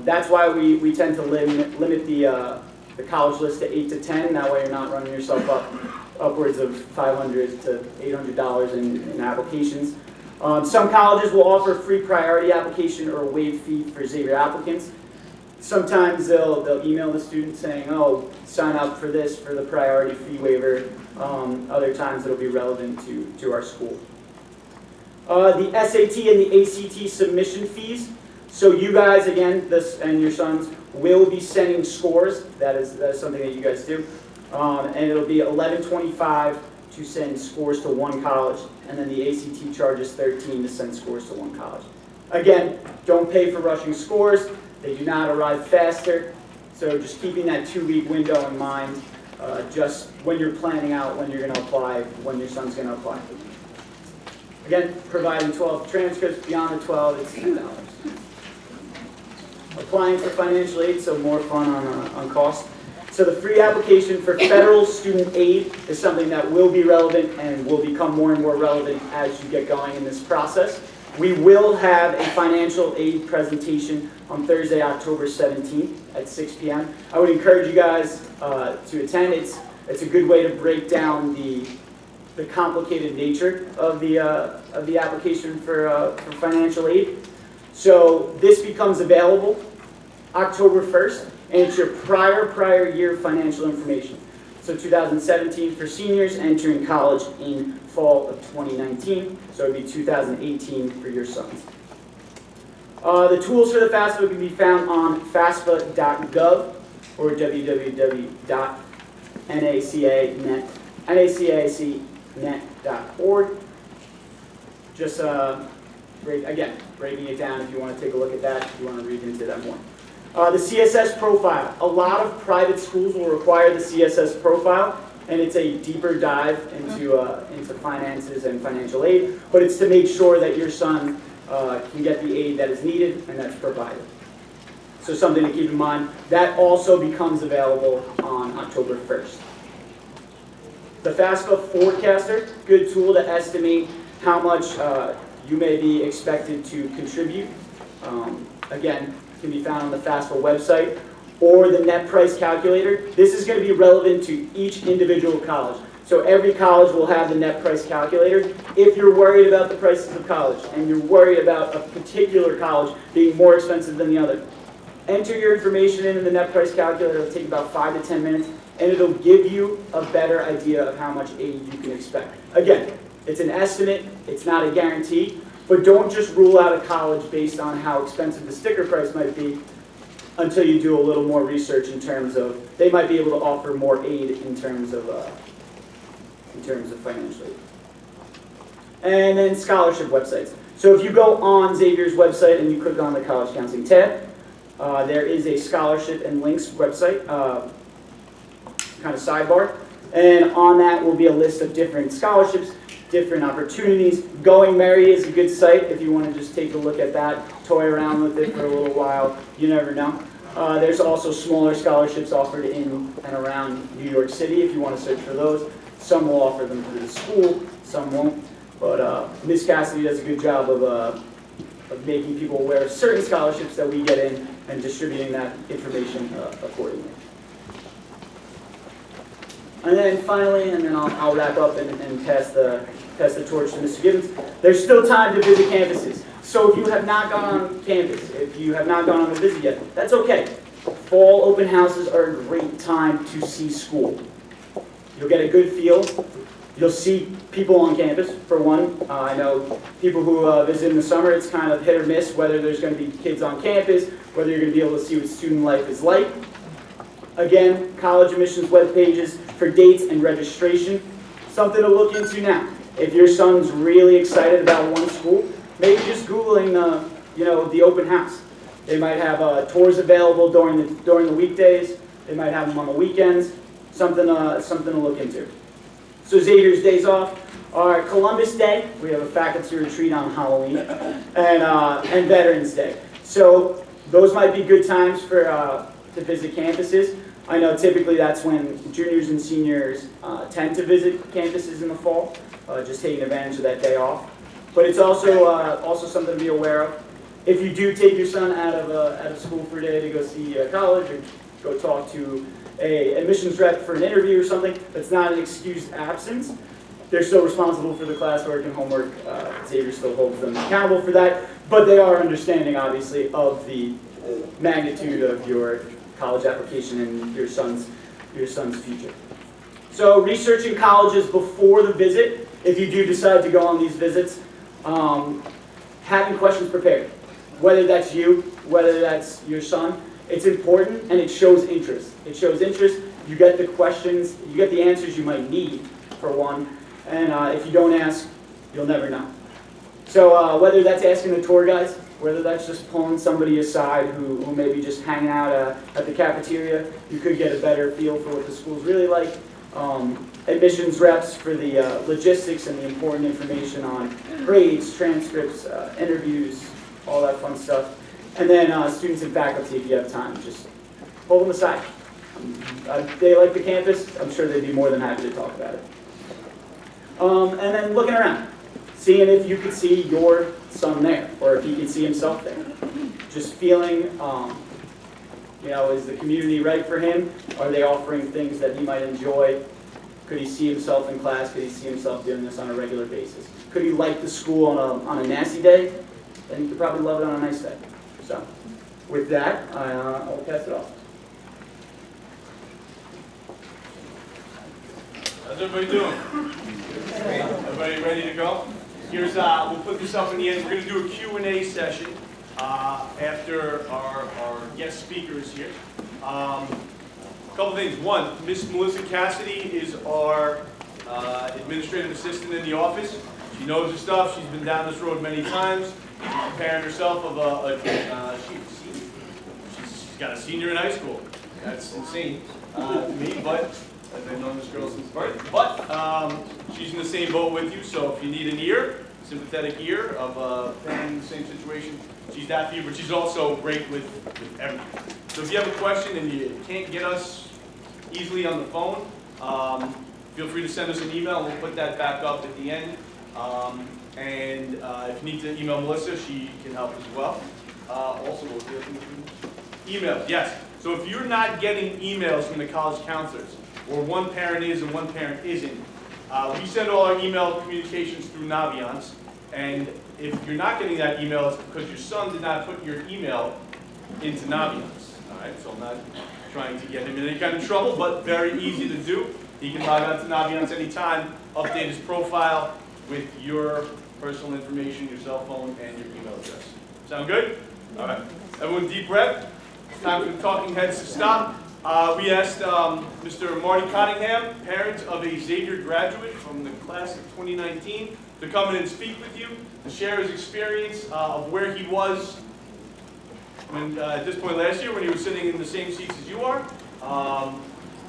That's why we tend to limit the college list to 8 to 10. That way you're not running yourself up upwards of $500 to $800 in applications. Some colleges will offer free priority application or a waived fee for Xavier applicants. Sometimes they'll email the student saying, oh, sign up for this for the priority fee waiver. Other times it'll be relevant to our school. The SAT and the ACT submission fees. So you guys, again, and your sons, will be sending scores. That is something that you guys do. And it'll be $11.25 to send scores to one college. And then the ACT charges $13 to send scores to one college. Again, don't pay for rushing scores. They do not arrive faster. So just keeping that 2-week window in mind, just when you're planning out when you're going to apply, when your son's going to apply. Again, providing 12 transcripts. Beyond the 12, it's $10. Applying for financial aid, so more fun on cost. So the free application for federal student aid is something that will be relevant and will become more and more relevant as you get going in this process. We will have a financial aid presentation on Thursday, October 17th at 6 p.m. I would encourage you guys to attend. It's a good way to break down the complicated nature of the application for financial aid. So this becomes available October 1st, and it's your prior year financial information. So 2017 for seniors entering college in fall of 2019, so it would be 2018 for your sons. The tools for the FAFSA can be found on FAFSA.gov or www.nacacnet.org. Just breaking it down if you want to take a look at that, if you want to read into that more. The CSS profile. A lot of private schools will require the CSS profile, and it's a deeper dive into finances and financial aid, but it's to make sure that your son can get the aid that is needed and that's provided. So something to keep in mind. That also becomes available on October 1st. The FAFSA Forecaster, good tool to estimate how much you may be expected to contribute. Again, can be found on the FAFSA website, or the net price calculator. This is going to be relevant to each individual college. So every college will have the net price calculator. If you're worried about the prices of college, and you're worried about a particular college being more expensive than the other, enter your information in the net price calculator. It'll take about 5 to 10 minutes, and it'll give you a better idea of how much aid you can expect. Again, it's an estimate, it's not a guarantee. But don't just rule out a college based on how expensive the sticker price might be until you do a little more research in terms of, they might be able to offer more aid in terms of financial aid. And then scholarship websites. So if you go on Xavier's website and you click on the College Counseling tab, there is a scholarship and links website, kind of sidebar. And on that will be a list of different scholarships, different opportunities. Going Merry is a good site if you want to just take a look at that, toy around with it for a little while. You never know. There's also smaller scholarships offered in and around New York City if you want to search for those. Some will offer them through the school, some won't. But Ms. Cassidy does a good job of making people aware of certain scholarships that we get in and distributing that information accordingly. And then finally, and then I'll wrap up and pass the torch to Mr. Gibbons. There's still time to visit campuses. So if you have not gone on campus, if you have not gone on a visit yet, that's okay. Fall open houses are a great time to see school. You'll get a good feel. You'll see people on campus, for one. I know people who visit in the summer, it's kind of hit or miss whether there's going to be kids on campus, whether you're going to be able to see what student life is like. Again, college admissions web pages for dates and registration. Something to look into now. If your son's really excited about one school, maybe just Googling the open house. They might have tours available during the weekdays. They might have them on the weekends. Something to look into. So Xavier's days off are Columbus Day. We have a faculty retreat on Halloween, and Veterans Day. So those might be good times for to visit campuses. I know typically that's when juniors and seniors tend to visit campuses in the fall, just taking advantage of that day off. But it's also something to be aware of. If you do take your son out of school for a day to go see college or go talk to a admissions rep for an interview or something, that's not an excused absence. They're still responsible for the classwork and homework. Xavier still holds them accountable for that, but they are understanding, obviously, of the magnitude of your college application and your son's future. So researching colleges before the visit, if you do decide to go on these visits, having questions prepared. Whether that's you, whether that's your son, it's important and it shows interest. It shows interest, you get the questions, you get the answers you might need, for one, and if you don't ask, you'll never know. So whether that's asking the tour guides, whether that's just pulling somebody aside who may be just hanging out at the cafeteria, you could get a better feel for what the school's really like. Admissions reps for the logistics and the important information on grades, transcripts, interviews, all that fun stuff. And then students and faculty, if you have time, just pull them aside. They like the campus, I'm sure they'd be more than happy to talk about it. And then looking around, seeing if you could see your son there, or if he can see himself there. Just feeling, is the community right for him? Are they offering things that he might enjoy? Could he see himself in class? Could he see himself doing this on a regular basis? Could he like the school on a nasty day? Then he could probably love it on a nice day. So, with that, I'll pass it off. How's everybody doing? Everybody ready to go? Here's, we'll put this up in the end. We're going to do a Q&A session after our guest speakers here. A couple things. One, Miss Melissa Cassidy is our administrative assistant in the office. She knows her stuff. She's been down this road many times. She's preparing herself of she's got a senior in high school. That's insane to me, but I've known this girl since birth. But she's in the same boat with you, so if you need an ear, sympathetic ear of fan in the same situation, she's that for you, but she's also great with everything. So if you have a question and you can't get us easily on the phone, feel free to send us an email and we'll put that back up at the end. And if you need to email Melissa, she can help as well. Also, what was the other thing? Emails, yes. So if you're not getting emails from the college counselors, or one parent is and one parent isn't, we send all our email communications through Naviance. And if you're not getting that email, it's because your son did not put your email into Naviance. All right, so I'm not trying to get him in any kind of trouble, but very easy to do. He can log on to Naviance anytime, update his profile with your personal information, your cell phone, and your email address. Sound good? All right. Everyone deep breath. It's time for the talking heads to stop. We asked Mr. Marty Cottingham, parent of a Xavier graduate from the class of 2019, to come in and speak with you, to share his experience of where he was when, at this point last year when he was sitting in the same seats as you are.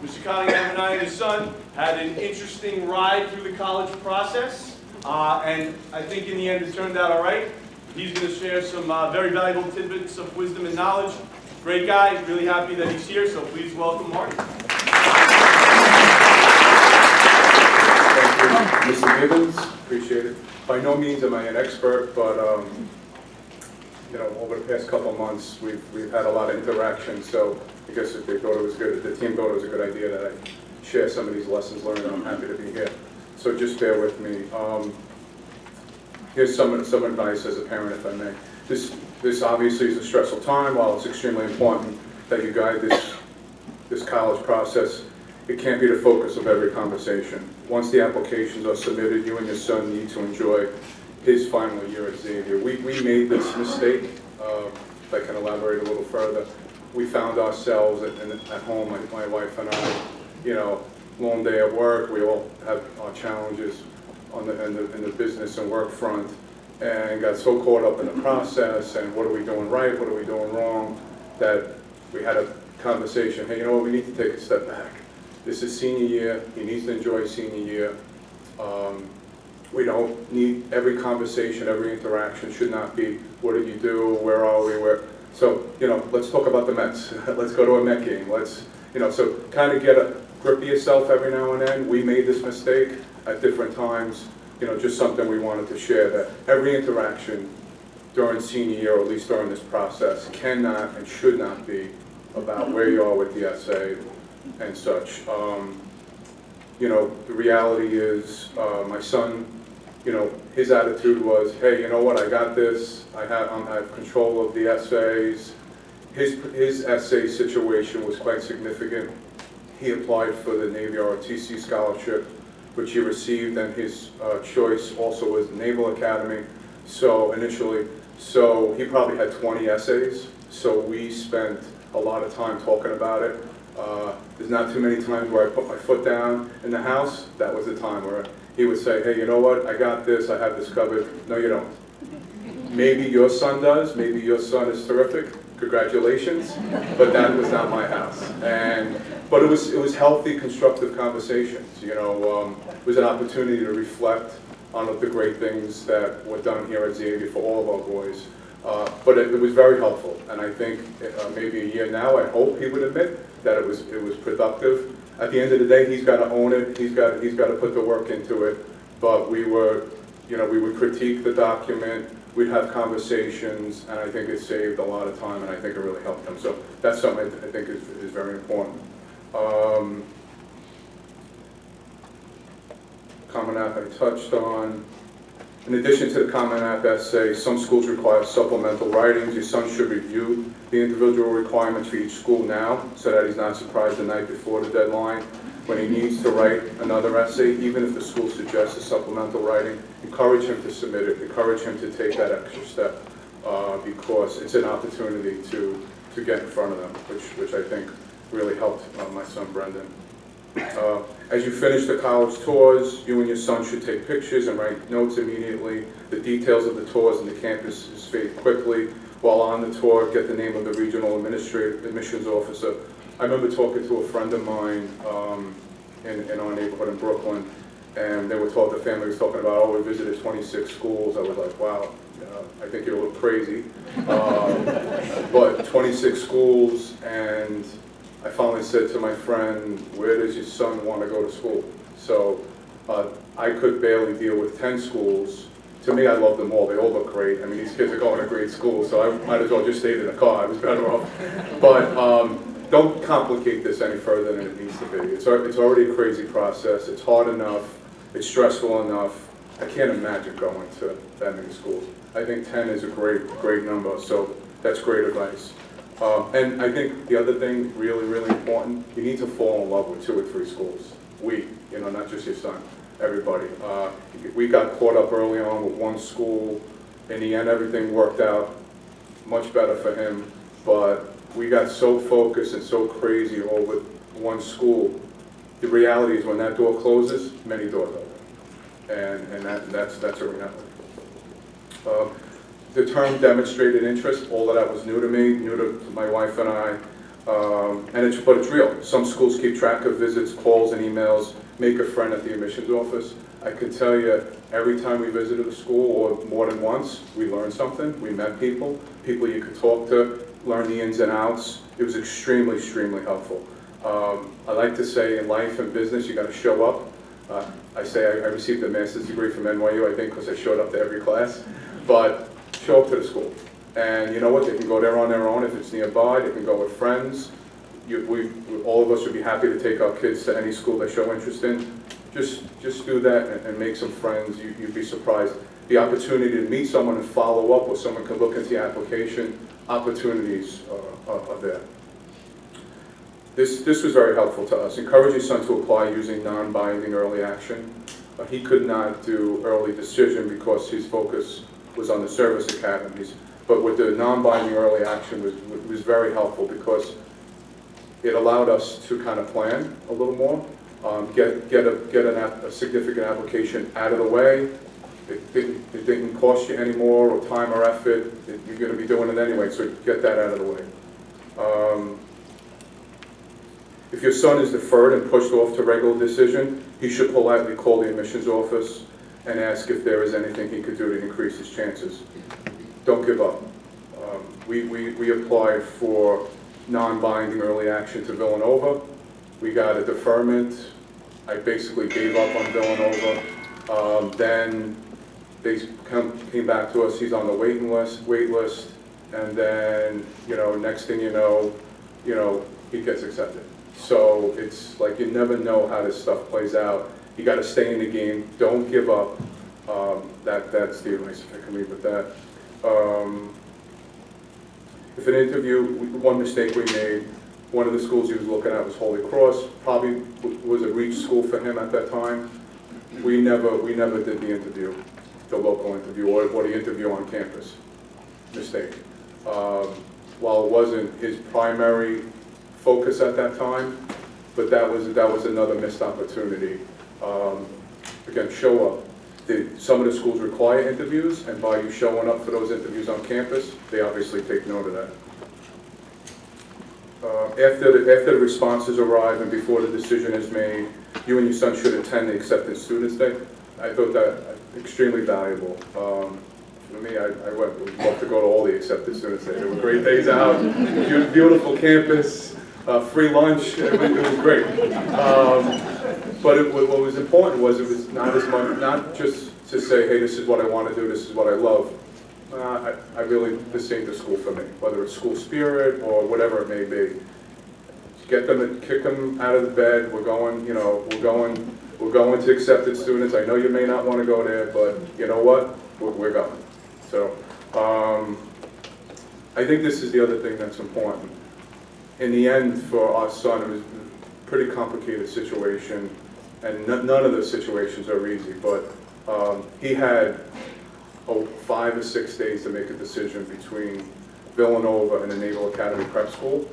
Mr. Cottingham and I and his son had an interesting ride through the college process, and I think in the end it turned out all right. He's going to share some very valuable tidbits of wisdom and knowledge. Great guy, really happy that he's here, so please welcome Marty. Thank you, Mr. Gibbons, appreciate it. By no means am I an expert, but over the past couple of months, we've had a lot of interaction, so I guess if they thought it was good, if the team thought it was a good idea that I share some of these lessons learned, and I'm happy to be here. So just bear with me. Here's some advice as a parent, if I may. This obviously is a stressful time. While it's extremely important that you guide this college process, it can't be the focus of every conversation. Once the applications are submitted, you and your son need to enjoy his final year at Xavier. We made this mistake. If I can elaborate a little further, we found ourselves at home, my wife and I, long day at work. We all have our challenges in the business and work front, and got so caught up in the process and what are we doing right, what are we doing wrong, that we had a conversation, hey, you know what, we need to take a step back. This is senior year, he needs to enjoy senior year. We don't need every conversation, every interaction should not be, what did you do, where are we, where, so, you know, let's talk about the Mets. Let's go to a Met game, let's, you know, so kind of get a grip of yourself every now and then. We made this mistake at different times, you know, just something we wanted to share, that every interaction during senior year, or at least during this process, cannot and should not be about where you are with the essay and such. You know, the reality is, my son, you know, his attitude was, hey, you know what, I got this, I have control of the essays. His essay situation was quite significant. He applied for the Navy ROTC scholarship, which he received, and his choice also was the Naval Academy. So initially, so he probably had 20 essays, so we spent a lot of time talking about it. There's not too many times where I put my foot down in the house. That was the time where he would say, hey, you know what, I got this, I have this covered. No, you don't. Maybe your son does, maybe your son is terrific, congratulations, but that was not my house. But it was healthy, constructive conversations. You know, it was an opportunity to reflect on the great things that were done here at Xavier for all of our boys. But it was very helpful, and I think maybe a year now, I hope he would admit that it was productive. At the end of the day, he's got to own it. He's got to put the work into it. But we would critique the document. We'd have conversations, and I think it saved a lot of time, and I think it really helped him. So that's something I think is very important. Common App I touched on. In addition to the Common App essay, some schools require supplemental writings. Your son should review the individual requirements for each school now, so that he's not surprised the night before the deadline when he needs to write another essay. Even if the school suggests a supplemental writing, encourage him to submit it, encourage him to take that extra step, because it's an opportunity to get in front of them, which I think really helped my son Brendan. As you finish the college tours, you and your son should take pictures and write notes immediately. The details of the tours and the campuses fade quickly. While on the tour, get the name of the regional admissions officer. I remember talking to a friend of mine in our neighborhood in Brooklyn, and the family was talking about, oh, we visited 26 schools. I was like, wow, I think you're a little crazy. But 26 schools, and I finally said to my friend, where does your son want to go to school? So I could barely deal with 10 schools. To me, I love them all. They all look great. I mean, these kids are going to great schools, so I might as well just stayed in a car. I was better off. But don't complicate this any further than it needs to be. It's already a crazy process. It's hard enough. It's stressful enough. I can't imagine going to that many schools. I think 10 is a great number, so that's great advice. And I think the other thing, really, really important, you need to fall in love with 2 or 3 schools. Not just your son, everybody. We got caught up early on with one school. In the end, everything worked out much better for him, but we got so focused and so crazy over one school. The reality is when that door closes, many doors open. And that's a reality. The term demonstrated interest, all of that was new to me, new to my wife and I, but it's real. Some schools keep track of visits, calls, and emails. Make a friend at the admissions office. I can tell you, every time we visited a school, or more than once, we learned something. We met people you could talk to, learn the ins and outs. It was extremely, extremely helpful. I like to say in life and business, you got to show up. I received a master's degree from NYU, I think, because I showed up to every class. But show up to the school. And you know what, they can go there on their own if it's nearby, they can go with friends. All of us would be happy to take our kids to any school they show interest in. Just do that and make some friends. You'd be surprised. The opportunity to meet someone and follow up, or someone can look into the application, opportunities are there. This was very helpful to us. Encourage your son to apply using non-binding early action. He could not do early decision because his focus was on the service academies. But with the non-binding early action was very helpful because it allowed us to kind of plan a little more, get a significant application out of the way. It didn't cost you any more or time or effort. You're going to be doing it anyway, so get that out of the way. If your son is deferred and pushed off to regular decision, he should politely call the admissions office and ask if there is anything he could do to increase his chances. Don't give up. We applied for non-binding early action to Villanova. We got a deferment. I basically gave up on Villanova. Then they came back to us, he's on the wait list, and then, next thing you know, he gets accepted. So it's like you never know how this stuff plays out. You got to stay in the game. Don't give up. That's the advice I can leave with that. If an interview, one mistake we made, one of the schools he was looking at was Holy Cross. Probably was a reach school for him at that time. We never did the interview, the local interview, or the interview on campus. Mistake. While it wasn't his primary focus at that time, but that was another missed opportunity. Again, show up. Some of the schools require interviews, and by you showing up for those interviews on campus, they obviously take note of that. After the responses arrive and before the decision is made, you and your son should attend the Acceptance Students Day. I thought that extremely valuable. For me, I would love to go to all the Acceptance Students Day. There were great days out, beautiful campus, free lunch. It was great. But what was important was it was not as much, not just to say, hey, this is what I want to do, this is what I love. I really, this ain't the school for me, whether it's school spirit or whatever it may be. Get them and kick them out of the bed. We're going to accepted students. I know you may not want to go there, but you know what? We're going. So I think this is the other thing that's important. In the end, for our son, it was a pretty complicated situation, and none of the situations are easy, but he had 5 or 6 days to make a decision between Villanova and the Naval Academy Prep School,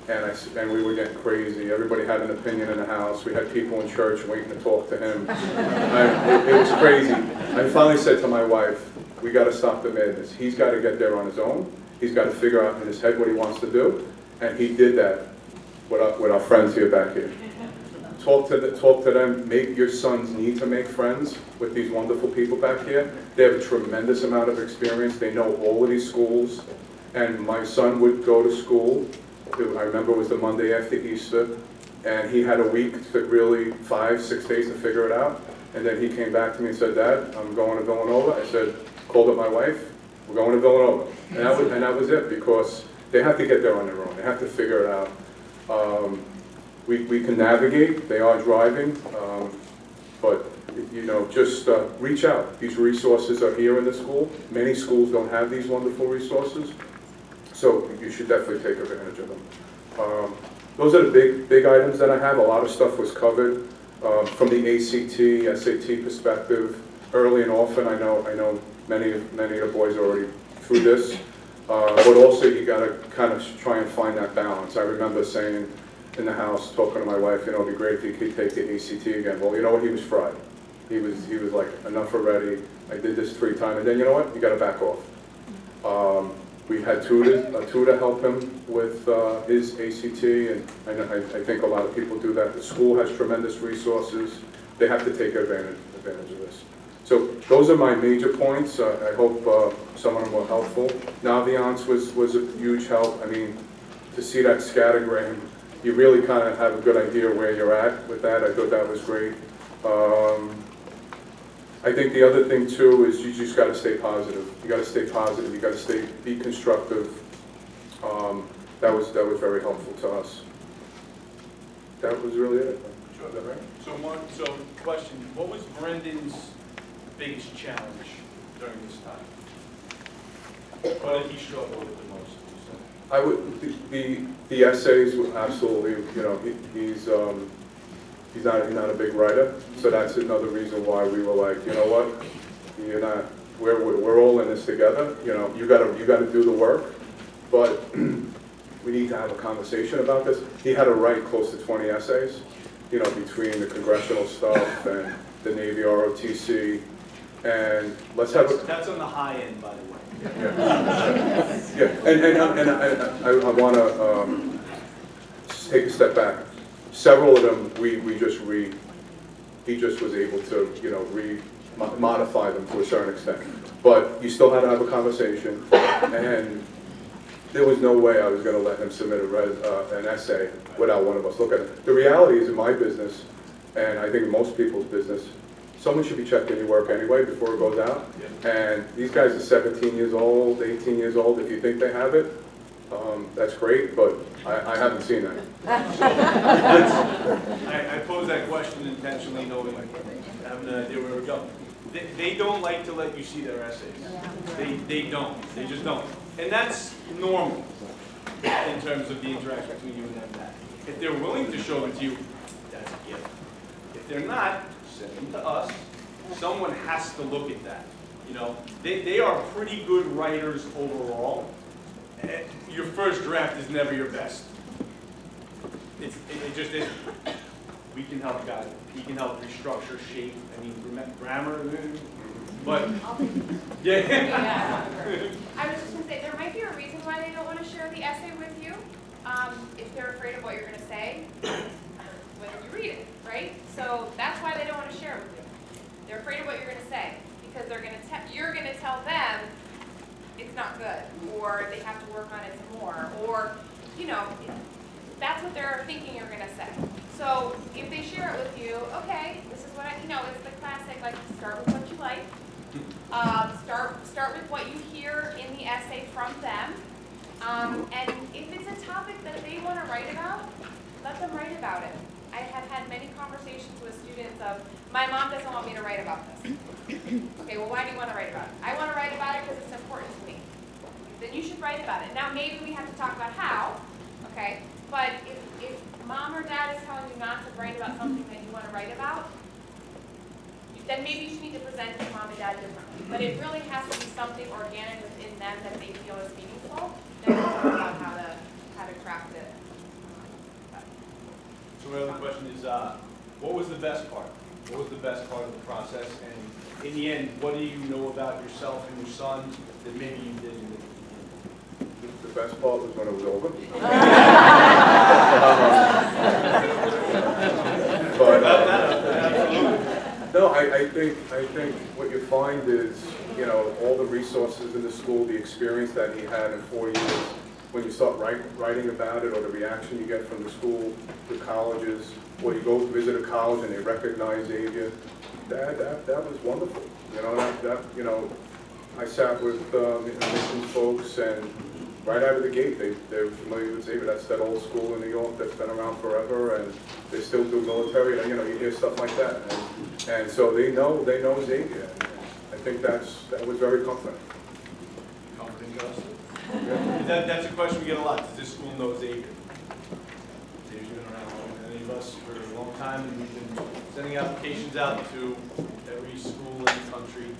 and we were getting crazy. Everybody had an opinion in the house. We had people in church waiting to talk to him. It was crazy. I finally said to my wife, we got to stop the madness. He's got to get there on his own. He's got to figure out in his head what he wants to do, and he did that with our friends here back here. Talk to them. Your sons need to make friends with these wonderful people back here. They have a tremendous amount of experience. They know all of these schools. And my son would go to school. I remember it was the Monday after Easter, and he had a week to really 5, 6 days to figure it out. And then he came back to me and said, Dad, I'm going to Villanova. I said, called up my wife, we're going to Villanova. And that was it, because they have to get there on their own. They have to figure it out. We can navigate, they are driving, but just reach out. These resources are here in the school. Many schools don't have these wonderful resources, so you should definitely take advantage of them. Those are the big items that I have. A lot of stuff was covered from the ACT, SAT perspective. Early and often, I know many of the boys are already through this, but also you got to kind of try and find that balance. I remember saying in the house, talking to my wife, it'd be great if he could take the ACT again. Well, you know what? He was fried. He was like, enough already. I did this 3 times, and then you know what? You got to back off. We had a tutor help him with his ACT, and I think a lot of people do that. The school has tremendous resources. They have to take advantage of this. So those are my major points. I hope some of them were helpful. Naviance was a huge help. I mean, to see that scattergram, you really kind of have a good idea where you're at with that. I thought that was great. I think the other thing too is you just got to stay positive. You got to stay positive. You got to be constructive. That was very helpful to us. That was really it. Sure, is that right? So question, what was Brendan's biggest challenge during this time? What did he struggle with the most? I would the essays were absolutely, he's not a big writer, so that's another reason why we were like, you know what, we're all in this together. You gotta do the work, but we need to have a conversation about this. He had to write close to 20 essays, between the congressional stuff and the Navy ROTC. and let's have a... That's on the high end, by the way. Yeah, and I want to take a step back. Several of them, he just was able to, modify them to a certain extent. But you still had to have a conversation, and there was no way I was going to let him submit an essay without one of us looking at it. The reality is, in my business, and I think in most people's business, someone should be checking your work anyway before it goes out. And these guys are 17 years old, 18 years old. If you think they have it, that's great, but I haven't seen that. I posed that question intentionally, knowing, having an idea where we're going. They don't like to let you see their essays. They don't. They just don't. And that's normal in terms of the interaction between you and them. If they're willing to show it to you, that's a gift. If they're not, send them to us. Someone has to look at that. They are pretty good writers overall. Your first draft is never your best. It just isn't. We can help guide it. He can help restructure, shape, grammar, but, yeah. I was just going to say, there might be a reason why they don't want to share the essay with you, if they're afraid of what you're going to say when you read it, right? So that's why they don't want to share it with you. They're afraid of what you're going to say, because you're going to tell them it's not good, or they have to work on it some more, or, that's what they're thinking you're going to say. So if they share it with you, okay, this is what it's the classic, like, start with what you like. Start with what you hear in the essay from them. And if it's a topic that they want to write about, let them write about it. I have had many conversations with students of, my mom doesn't want me to write about this. Okay, well, why do you want to write about it? I want to write about it because it's important to me. Then you should write about it. Now, maybe we have to talk about how, okay? But if mom or dad is telling you not to write about something that you want to write about, then maybe you should need to present it to mom and dad differently. But it really has to be something organic within them that they feel is meaningful. Then we'll talk about how to craft it. So my other question is, what was the best part? What was the best part of the process? And in the end, what do you know about yourself and your son that maybe you didn't? The best part was when it was over. No, I think what you find is, all the resources in the school, the experience that he had in 4 years, when you start writing about it, or the reaction you get from the school, the colleges, or you go visit a college and they recognize Xavier, that was wonderful. I sat with admissions folks, and right out of the gate, they're familiar with Xavier. That's that old school in New York that's been around forever, and they still do military, and you hear stuff like that. And so they know Xavier. I think that was very comforting. Comforting to us? Yeah. That's a question we get a lot. Does this school know Xavier? Xavier's been around longer than any of us for a long time, and we've been sending applications out to every school in the country.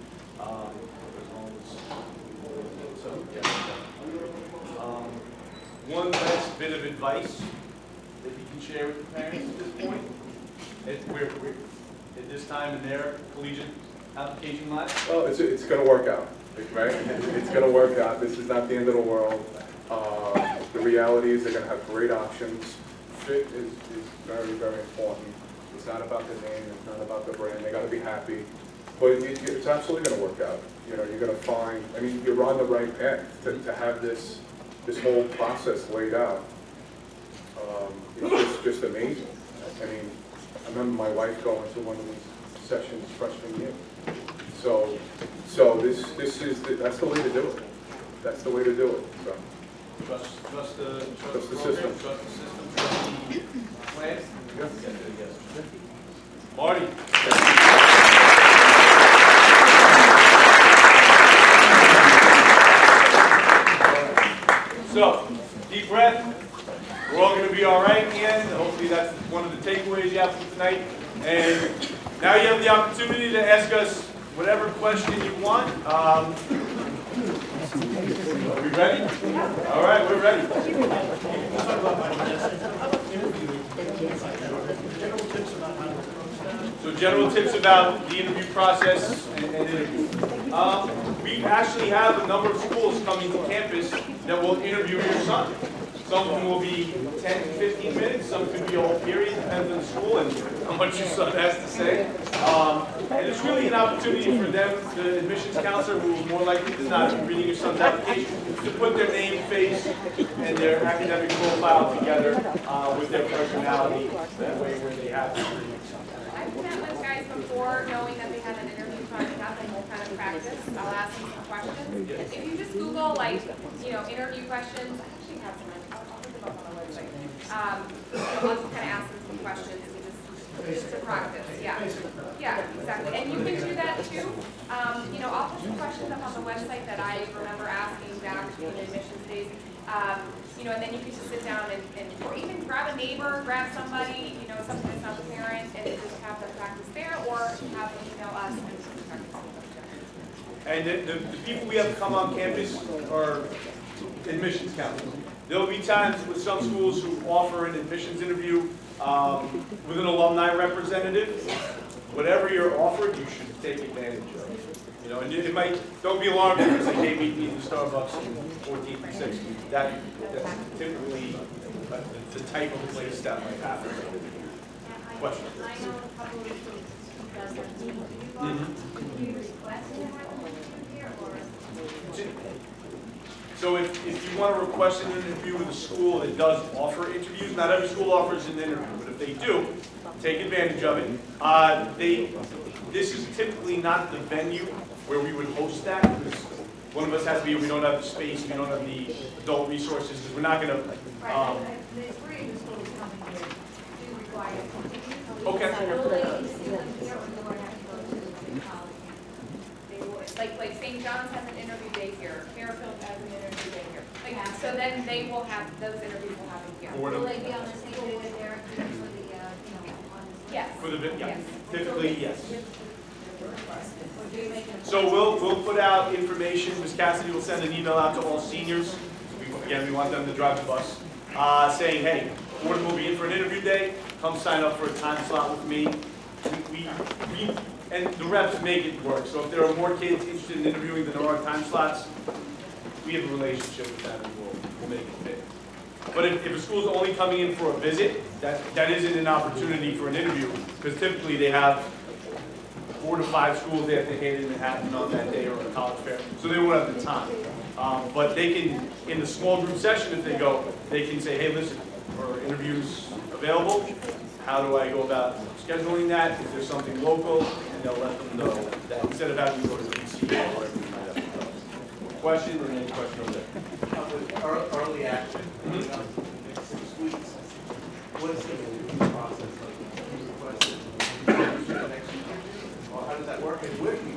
One last bit of advice that you can share with the parents at this point, at this time in their collegiate application life? Well, it's going to work out, right? It's going to work out. This is not the end of the world. The reality is they're going to have great options. Fit is very, very important. It's not about the name. It's not about the brand. They got to be happy. But it's absolutely going to work out. You're going to find, you're on the right path to have this whole process laid out. It's just amazing. I remember my wife going to one of these sessions freshman year. So that's the way to do it. That's the way to do it. So. Trust the system. Trust the system. Trust the plan. Yes. Marty. So, deep breath. We're all going to be all right in the end. Hopefully that's one of the takeaways you have from tonight. And now you have the opportunity to ask us whatever question you want. Are we ready? All right, we're ready. General tips about how to approach that. So general tips about the interview process and interview. We actually have a number of schools coming to campus that will interview your son. Some of them will be 10 to 15 minutes, some could be a whole period, depends on the school and how much your son has to say. And it's really an opportunity for them, the admissions counselor, who is more likely than not be reading your son's application, to put their name, face, and their academic profile together with their personality, that way where they have to. I've met with guys before knowing that they had an interview coming up and we'll kind of practice. I'll ask them some questions. If you just Google interview questions, I actually have some, I'll put them up on the website. I'll just kind of ask them some questions and just to practice, yeah. Yeah, exactly. And you can do that too. I'll put some questions up on the website that I remember asking back in admissions days. And then you can just sit down or even grab a neighbor, grab somebody, something that's not the parent, and just have them practice there, or have them email us and practice. And the people we have come on campus are admissions counselors. There'll be times with some schools who offer an admissions interview with an alumni representative. Whatever you're offered, you should take advantage of. And it might, don't be alarmed if you say, hey, meet me in Starbucks in 14th and 16th. That's typically the type of place that might happen. Question? I know a couple of schools does that. Do you request to have an interview here, or? So if you want to request an interview with a school that does offer interviews, not every school offers an interview, but if they do, take advantage of it. This is typically not the venue where we would host that, because one of us has to be, we don't have the space, we don't have the adult resources, because we're not going to. The three of the schools coming here do require interviews. Okay. Will they see them here, or do I have to go to the college? They would, like St. John's has an interview day here, Fairfield has an interview day here. So then they will have, those interviews will happen here. Will they be on the same day that they're for the, on the? Yes. For the, yeah, Yes. typically, yes. Or do you make them? So we'll put out information. Ms. Cassidy will send an email out to all seniors. Again, we want them to drive the bus, saying, hey, Fordham will be in for an interview day. Come sign up for a time slot with me. And the reps make it work. So if there are more kids interested in interviewing than there are time slots, we have a relationship with them and we'll make it fit. But if a school's only coming in for a visit, that isn't an opportunity for an interview, because typically they have 4 to 5 schools they have to hand in Manhattan on that day, or a college fair, so they won't have the time. But they can, in the small group session, if they go, they can say, hey, listen, are interviews available? How do I go about scheduling that? Is there something local? And they'll let them know that instead of having to go to the PCA or whatever you might have to go. Question, or any question over there? With early action, coming up in the next 6 weeks, what is the interview process like? Do you request it the next year? Or how does that work, and where do you?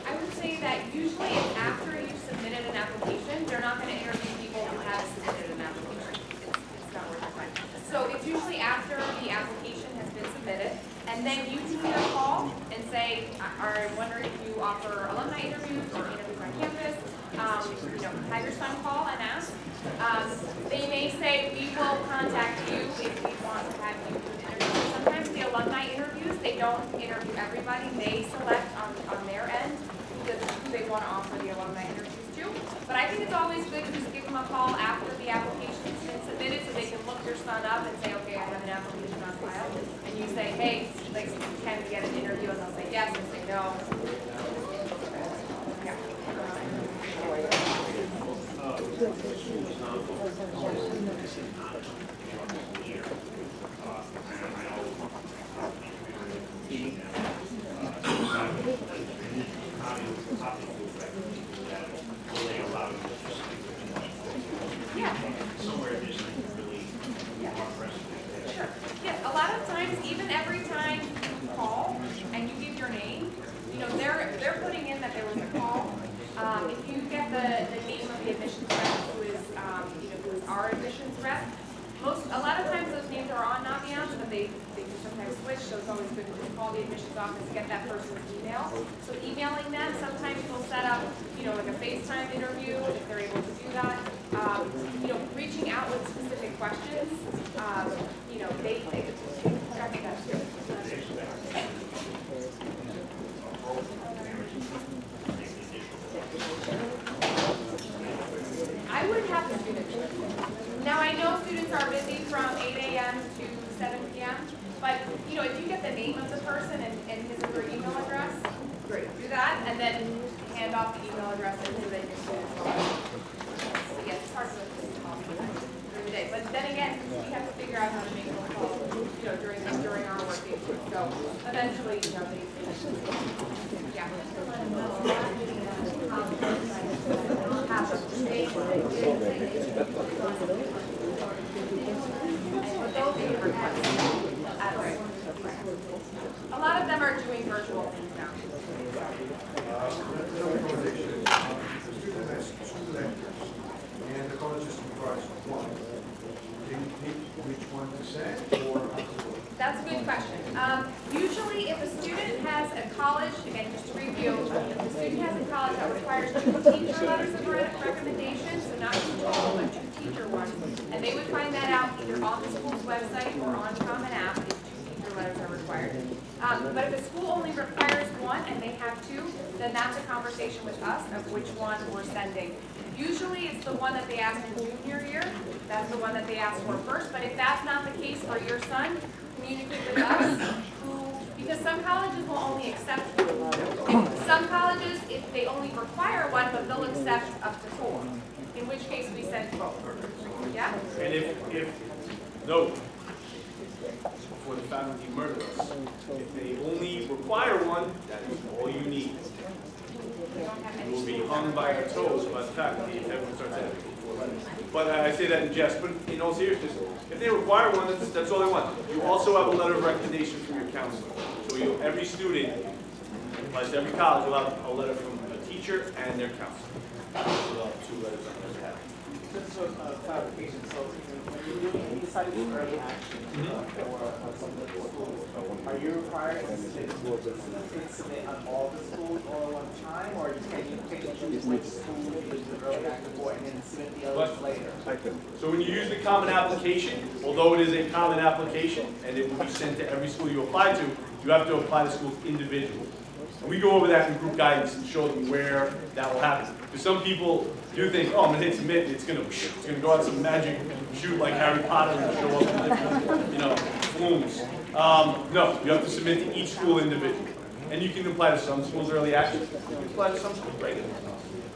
I would say that usually it's after you've submitted an application. They're not going to interview people who have submitted an application. It's not worth your time. So it's usually after the application has been submitted, and then you can either call and say, I wonder if you offer alumni interviews or interviews on campus. Have your son call and ask. They may say, we will contact you if we want to have you do an interview. Sometimes the alumni interviews, they don't interview everybody. They select on their end who they want to offer the alumni interviews to. But I think it's always good to just give them a call after the application's been submitted so they can look your son up and say, okay, I have an application on file. And you say, hey, can we get an interview? And they'll say yes, and say no. Yeah. Yeah. Sure. Yeah, a lot of times, even every time you call and you give your name, they're putting in that there was a call. If you get the name of the admissions rep, who is our admissions rep, a lot of times those names are on Naviance, but they can sometimes switch, so it's always good to just call the admissions office, get that person's email. So emailing them, sometimes we'll set up, like a FaceTime interview if they're able to do that. Reaching out with specific questions, they can check that too. have the student list. Now, I know students are busy from 8 a.m. to 7 p.m., but, you know, if you get the name of the person and his or her email address, great, do that, and then hand off the email address and so that your students will. So yes, it's hard to during the day, but then again, we have to figure out how to make phone calls, you know, during our work day too. So eventually, you know, yeah. A lot of them are doing virtual things now. And the college just requires one. Do you pick which one to send, or? That's a good question. Usually, if a student has a college, again, just to review, if a student has a college that requires 2 teacher letters of recommendation, so not 2 total, but 2 teacher ones, and they would find that out either on the school's website or on Common App if 2 teacher letters are required. But if a school only requires 1 and they have 2, then that's a conversation with us of which one we're sending. Usually it's the one that they asked in junior year, that's the one that they asked for first, but if that's not the case for your son, communicate with us, because some colleges will only accept 2. Some colleges, if they only require 1, but they'll accept up to 4, in which case we send both. Yeah? And if no, before the faculty murder us, if they only require 1, that is all you need. You will be hung by your toes by the faculty if everyone starts having 4 letters. But I say that in jest, but in all seriousness, if they require 1, that's all they want. You also have a letter of recommendation from your counselor. So every student, plus every college, will have a letter from a teacher and their counselor. So they'll have 2 letters on their behalf. Just for clarification, so when you decided to early action for some of the schools, are you required to submit on all the schools all at one time, or can you pick and choose which school you use the early action for and then submit the others later? So when you use the common application, although it is a common application and it will be sent to every school you apply to, you have to apply to schools individually. And we go over that in group guidance and show them where that will happen. Because some people do think, oh, I'm going to hit submit, it's going to go out some magic shoot like Harry Potter and show up in different, flumes. No, you have to submit to each school individually. And you can apply to some schools early action. You can apply to some schools regular.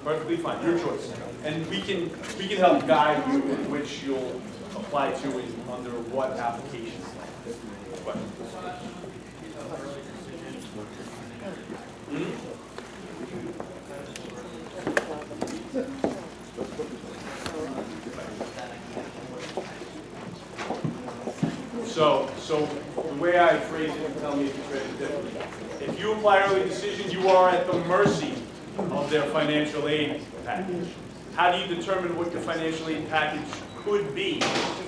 Perfectly fine, your choice. And we can help guide you in which you'll apply to and under what application. Questions? So the way I phrase it, and tell me if it's read differently. If you apply early decision, you are at the mercy of their financial aid package. How do you determine what your financial aid package could be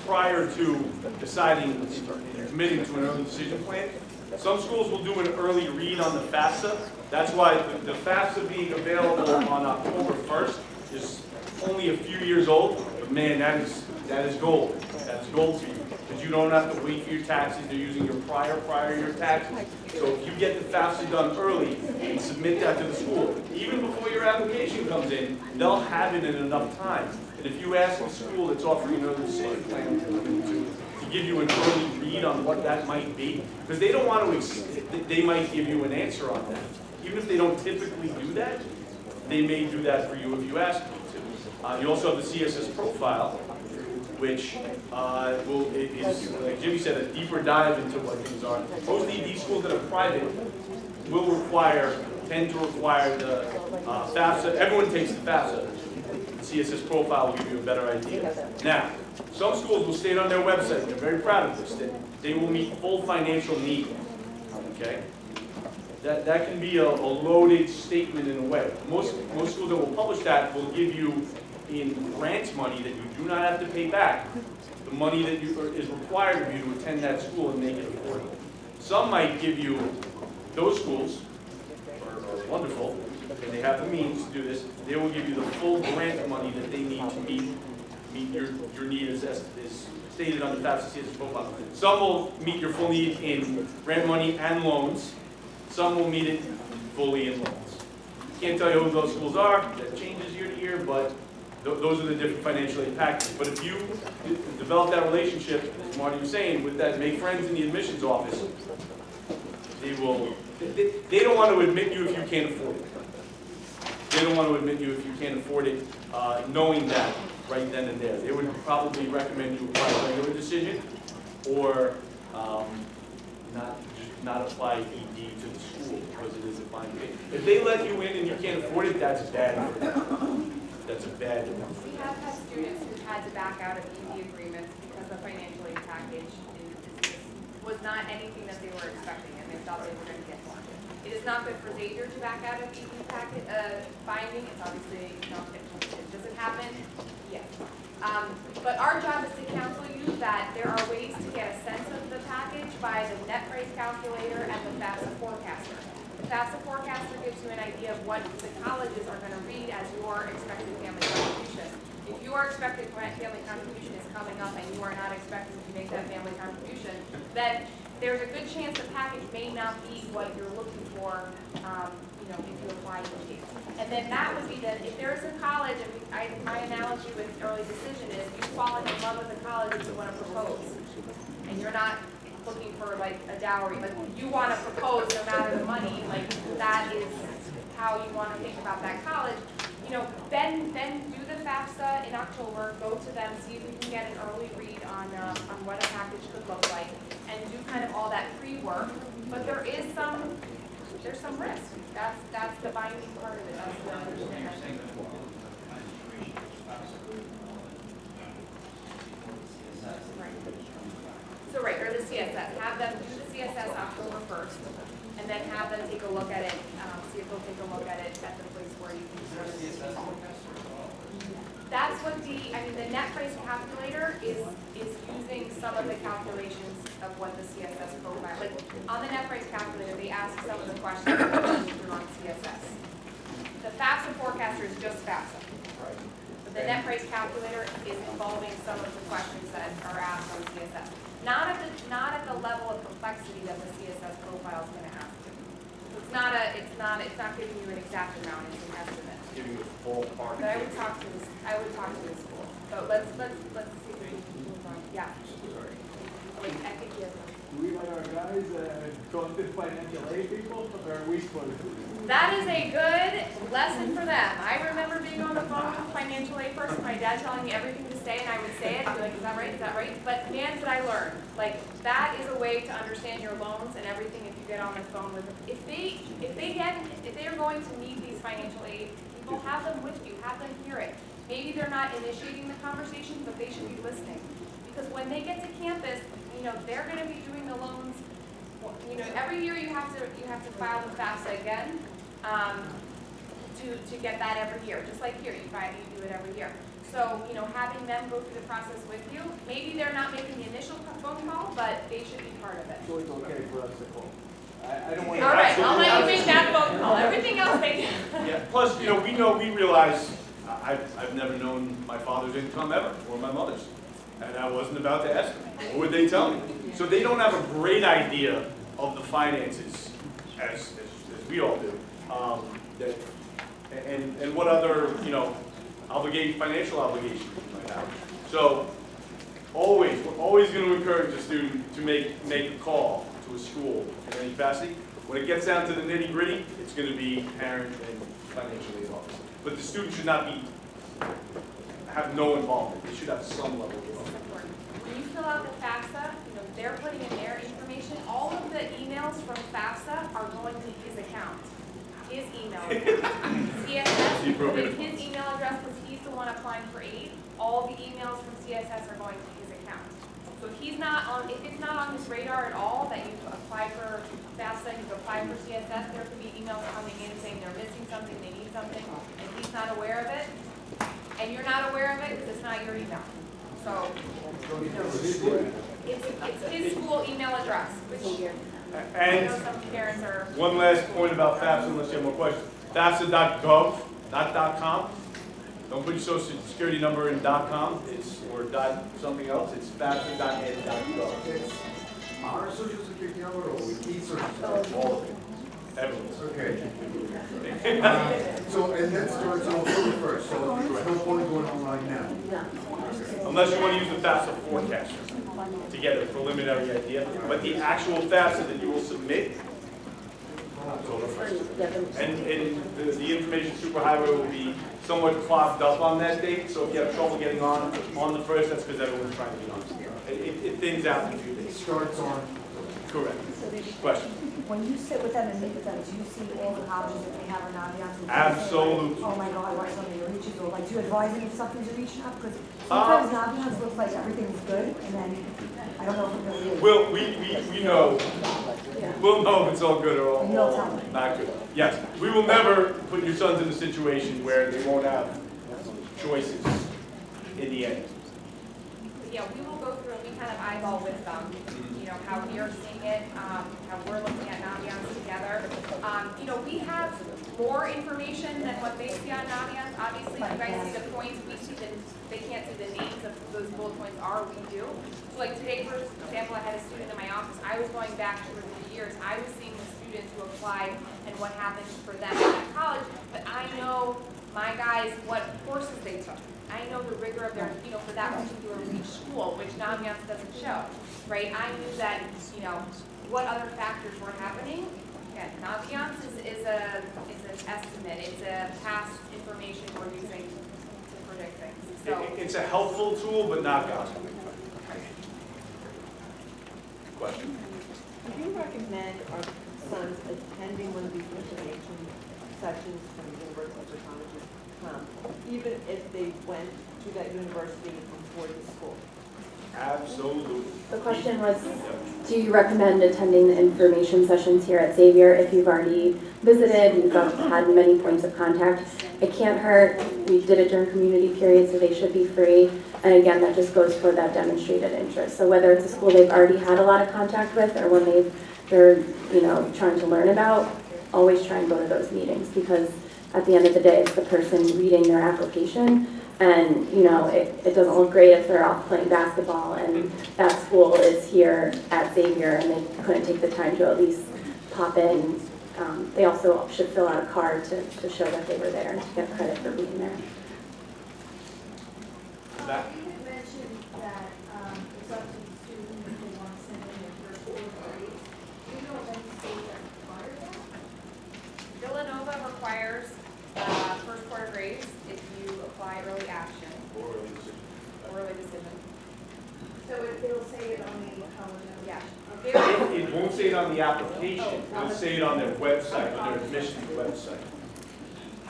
prior to deciding and committing to an early decision plan? Some schools will do an early read on the FAFSA. That's why the FAFSA being available on October 1st is only a few years old, but man, that is gold. That's gold to you. Because you don't have to wait for your taxes. They're using your prior year taxes. So if you get the FAFSA done early and submit that to the school, even before your application comes in, they'll have it in enough time. And if you ask the school that's offering an early decision plan to give you an early read on what that might be, because they don't want to, they might give you an answer on that. Even if they don't typically do that, they may do that for you if you ask them to. You also have the CSS profile, which is, like Jimmy said, a deeper dive into what things are. Mostly these schools that are private tend to require the FAFSA. Everyone takes the FAFSA. The CSS profile will give you a better idea. Now, some schools will state on their website, they're very proud of this, that they will meet full financial need. Okay? That can be a loaded statement in a way. Most schools that will publish that will give you in grant money that you do not have to pay back, the money that is required of you to attend that school and make it affordable. Some might give you, those schools are wonderful, and they have the means to do this, they will give you the full grant money that they need to meet your need as stated on the FAFSA CSS profile. Some will meet your full need in grant money and loans. Some will meet it fully in loans. Can't tell you who those schools are, that changes year to year, but those are the different financial aid packages. But if you develop that relationship, as Marty was saying, with that, make friends in the admissions office, they don't want to admit you if you can't afford it. They don't want to admit you if you can't afford it, knowing that right then and there. They would probably recommend you apply a regular decision or not apply ED to the school because it is a fine fee. If they let you in and you can't afford it, that's bad for them. That's a bad thing. We have had students who had to back out of ED agreements because the financial aid package was not anything that they were expecting and they thought they were going to get one. It is not good for Xavier to back out of ED packet binding. It's obviously, does it happen? Yes. But our job is to counsel you that there are ways to get a sense of the package by the net price calculator and the FAFSA forecaster. The FAFSA forecaster gives you an idea of what the colleges are going to read as your expected family contribution. If your expected family contribution is coming up and you are not expecting to make that family contribution, then there's a good chance the package may not be what you're looking for, if you apply ED. And then that would be that if there's a college, and my analogy with early decision is you fall in love with a college and you want to propose. And you're not looking for like a dowry, but you want to propose no matter the money, like that is how you want to think about that college. Then do the FAFSA in October, go to them, see if we can get an early read on what a package could look like, and do kind of all that pre-work. But there's some risk. That's the binding part of it. That's the understanding. So right, or the CSS. Have them do the CSS October 1st, and then have them take a look at it. See if they'll take a look at it at the place where you can sort of. That's what the net price calculator is using some of the calculations of what the CSS profile. Like on the net price calculator, they ask some of the questions that are on CSS. The FAFSA forecaster is just FAFSA. But the net price calculator is involving some of the questions that are asked on CSS. Not at the level of complexity that the CSS profile is going to ask you. It's not giving you an exact amount, it's an estimate. Giving you a ballpark. But I would talk to the school. So let's see if we can move on. Yeah. Wait, I think you have. Do we let our guys talk to financial aid people, or are we supposed to? That is a good lesson for them. I remember being on the phone with a financial aid person, my dad telling me everything to say, and I would say it, and be like, is that right, is that right? But man, did I learn. Like, that is a way to understand your loans and everything if you get on the phone with them. If they are going to meet these financial aid people, have them with you, have them hear it. Maybe they're not initiating the conversation, but they should be listening. Because when they get to campus, they're going to be doing the loans. Every year you have to file the FAFSA again to get that every year. Just like here, you do it every year. So having them go through the process with you, maybe they're not making the initial phone call, but they should be part of it. So it's okay for us to call. I don't want to. All right, I'll let you make that phone call. Everything else they do. Yeah. Plus, we realize I've never known my father's income ever, or my mother's. And I wasn't about to ask them. What would they tell me? So they don't have a great idea of the finances, as we all do. And what other, financial obligations you might have. So we're always going to encourage a student to make a call to a school in any capacity. When it gets down to the nitty gritty, it's going to be parent and financial aid office. But the student should not have no involvement. They should have some level of involvement. When you fill out the FAFSA, they're putting in their information. All of the emails from FAFSA are going to his account, his email address. CSS, with his email address, because he's the one applying for aid, all the emails from CSS are going to his account. So if it's not on his radar at all that you've applied for FAFSA, you've applied for CSS, there could be emails coming in saying they're missing something, they need something, and he's not aware of it. And you're not aware of it because it's not your email. So it's his school email address, which I know some parents are. One last point about FAFSA, unless you have more questions. FAFSA.gov, not .com. Don't put your social security number in .com. Or something else. It's FAFSA.ed.gov. It's our social security number or we need social security? All of it. Everyone's. Okay. So, and that starts on October 1st, so no point going online now. Unless you want to use the FAFSA forecaster to get a preliminary idea. But the actual FAFSA that you will submit, October 1st. And the information superhighway will be somewhat clogged up on that date, so if you have trouble getting on the 1st, that's because everyone's trying to be on. It thins out in a few It days. starts on, Correct. Question? When you sit with them and meet with them, do you see all the colleges that they have in Naviance? Absolutely. Oh my God, why so many reaches, or like, do you advise them if something's a reach out? Because sometimes Naviance looks like everything's good, and then I don't know if it really is. Well, we know. We'll know if it's all good or all not good. Yes, we will never put your sons in a situation where they won't have choices in the end. Yeah, we will go through and we kind of eyeball with them, you know, how we are seeing it, how we're looking at Naviance together. You know, we have more information than what they see on Naviance. Obviously, you guys see the points, we see they can't see the names of who those bullet points are, we do. So like today, for example, I had a student in my office, I was going back 2 or 3 years, I was seeing the students who applied and what happened for them at college, but I know my guys, what courses they took. I know the rigor of their, you know, for that particular reach school, which Naviance doesn't show, right? I knew that, you know, what other factors were happening. Again, Naviance is an estimate. It's a past information we're using to predict things. So It's a helpful tool, but not gospel. Question? Would you recommend our sons attending one of these information sessions from universities or colleges, even if they went to that university before the school? Absolutely. The question was, do you recommend attending the information sessions here at Xavier if you've already visited, you've had many points of contact? It can't hurt. We did it during community period, so they should be free. And again, that just goes for that demonstrated interest. So whether it's a school they've already had a lot of contact with or when they're you know, trying to learn about, always try and go to those meetings, because at the end of the day, it's the person reading their application. And, you know, it doesn't look great if they're off playing basketball and that school is here at Xavier and they couldn't take the time to at least pop in. They also should fill out a card to show that they were there and to get credit for being there. That, You had mentioned that it's up to the student if they want to send in their first 4 grades. Do you know of any state that requires that? Villanova requires first quarter grades if you apply early action or early decision. So it'll say it on the college. Yeah. it won't say it on the application, it'll say it on their website, on their admissions website.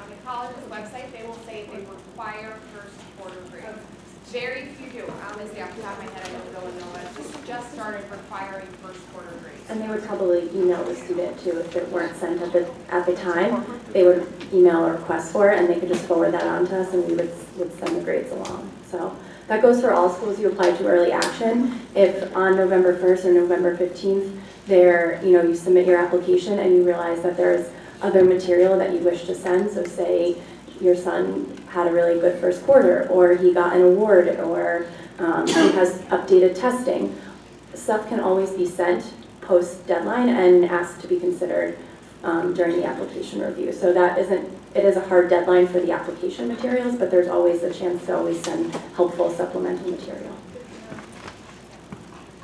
On the college's website, they will say they require first quarter grades. Very few do. Honestly, off the top of my head, I know Villanova just started requiring first quarter grades. And they would probably email the student too if it weren't sent at the time. They would email a request for it and they could just forward that on to us and we would send the grades along. So that goes for all schools you apply to early action. If on November 1st or November 15th, you submit your application and you realize that there's other material that you wish to send, so say your son had a really good first quarter, or he got an award, or he has updated testing. Stuff can always be sent post-deadline and asked to be considered during the application review. So it is a hard deadline for the application materials, but there's always a chance to always send helpful supplemental material.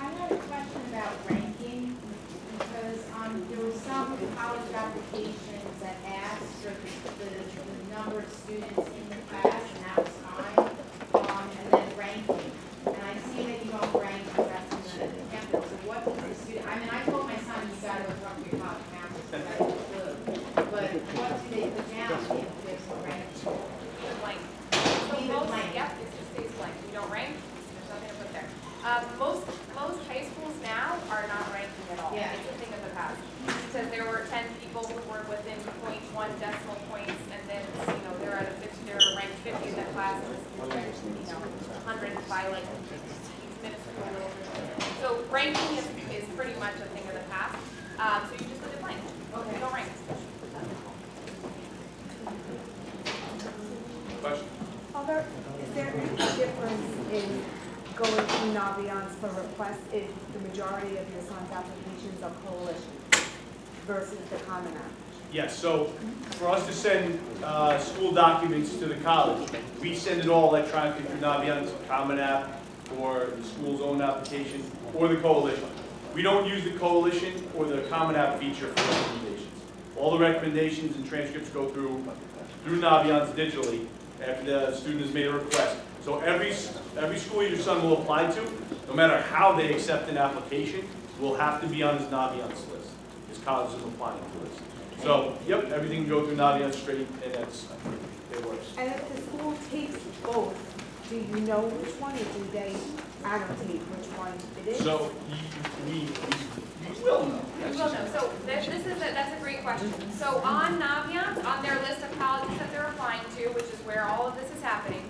I had a question about ranking, because there were some college applications that asked for the number of students in the class, and that was fine, and then ranking. And I see that you don't rank, because that's in the campus. So what does the student, I told my son, you gotta go talk to your college campus, because I don't clue. But what do they put down if there's a ranking? Blank. So yep, it just stays blank. You don't rank, there's nothing to put there. Most high schools now are not ranking at all. Yeah. It's a thing of the past. Because there were 10 people who were within 0.1 decimal points, and then, they're at they're ranked 50 in that class, and this is ranked, 100 by like minuscule. So ranking is pretty much a thing of the past. So you just put it blank. Okay. You don't rank. Question? Is there any difference in going through Naviance for requests if the majority of your son's applications are coalition? versus the Common App? Yes, so for us to send school documents to the college, we send it all electronically through Naviance, Common App, or the school's own application, or the coalition. We don't use the coalition or the Common App feature for recommendations. All the recommendations and transcripts go through Naviance digitally after the student has made a request. So every school your son will apply to, no matter how they accept an application, will have to be on his Naviance list. His college is applying to this. So, yep, everything can go through Naviance straight, and it works. And if the school takes both, do you know which one, or do they annotate which one it is? So, we will know. We will know. So that's a great question. So on Naviance, on their list of colleges that they're applying to, which is where all of this is happening,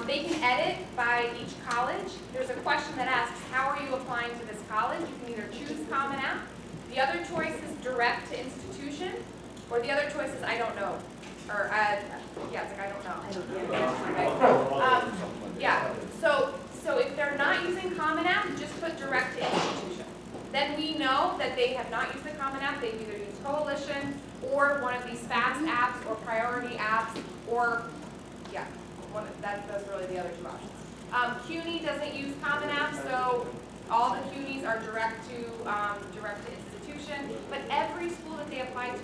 they can edit by each college. There's a question that asks, how are you applying to this college? You can either choose Common App. The other choice is direct to institution, or the other choice is I don't know. Or, yeah, it's like I don't know. Yeah, so if they're not using Common App, just put direct to institution. Then we know that they have not used the Common App. They've either used Coalition or one of these fast apps or priority apps or, yeah, that's really the other two options. CUNY doesn't use Common App, so all the CUNYs are direct to institution. But every school that they apply to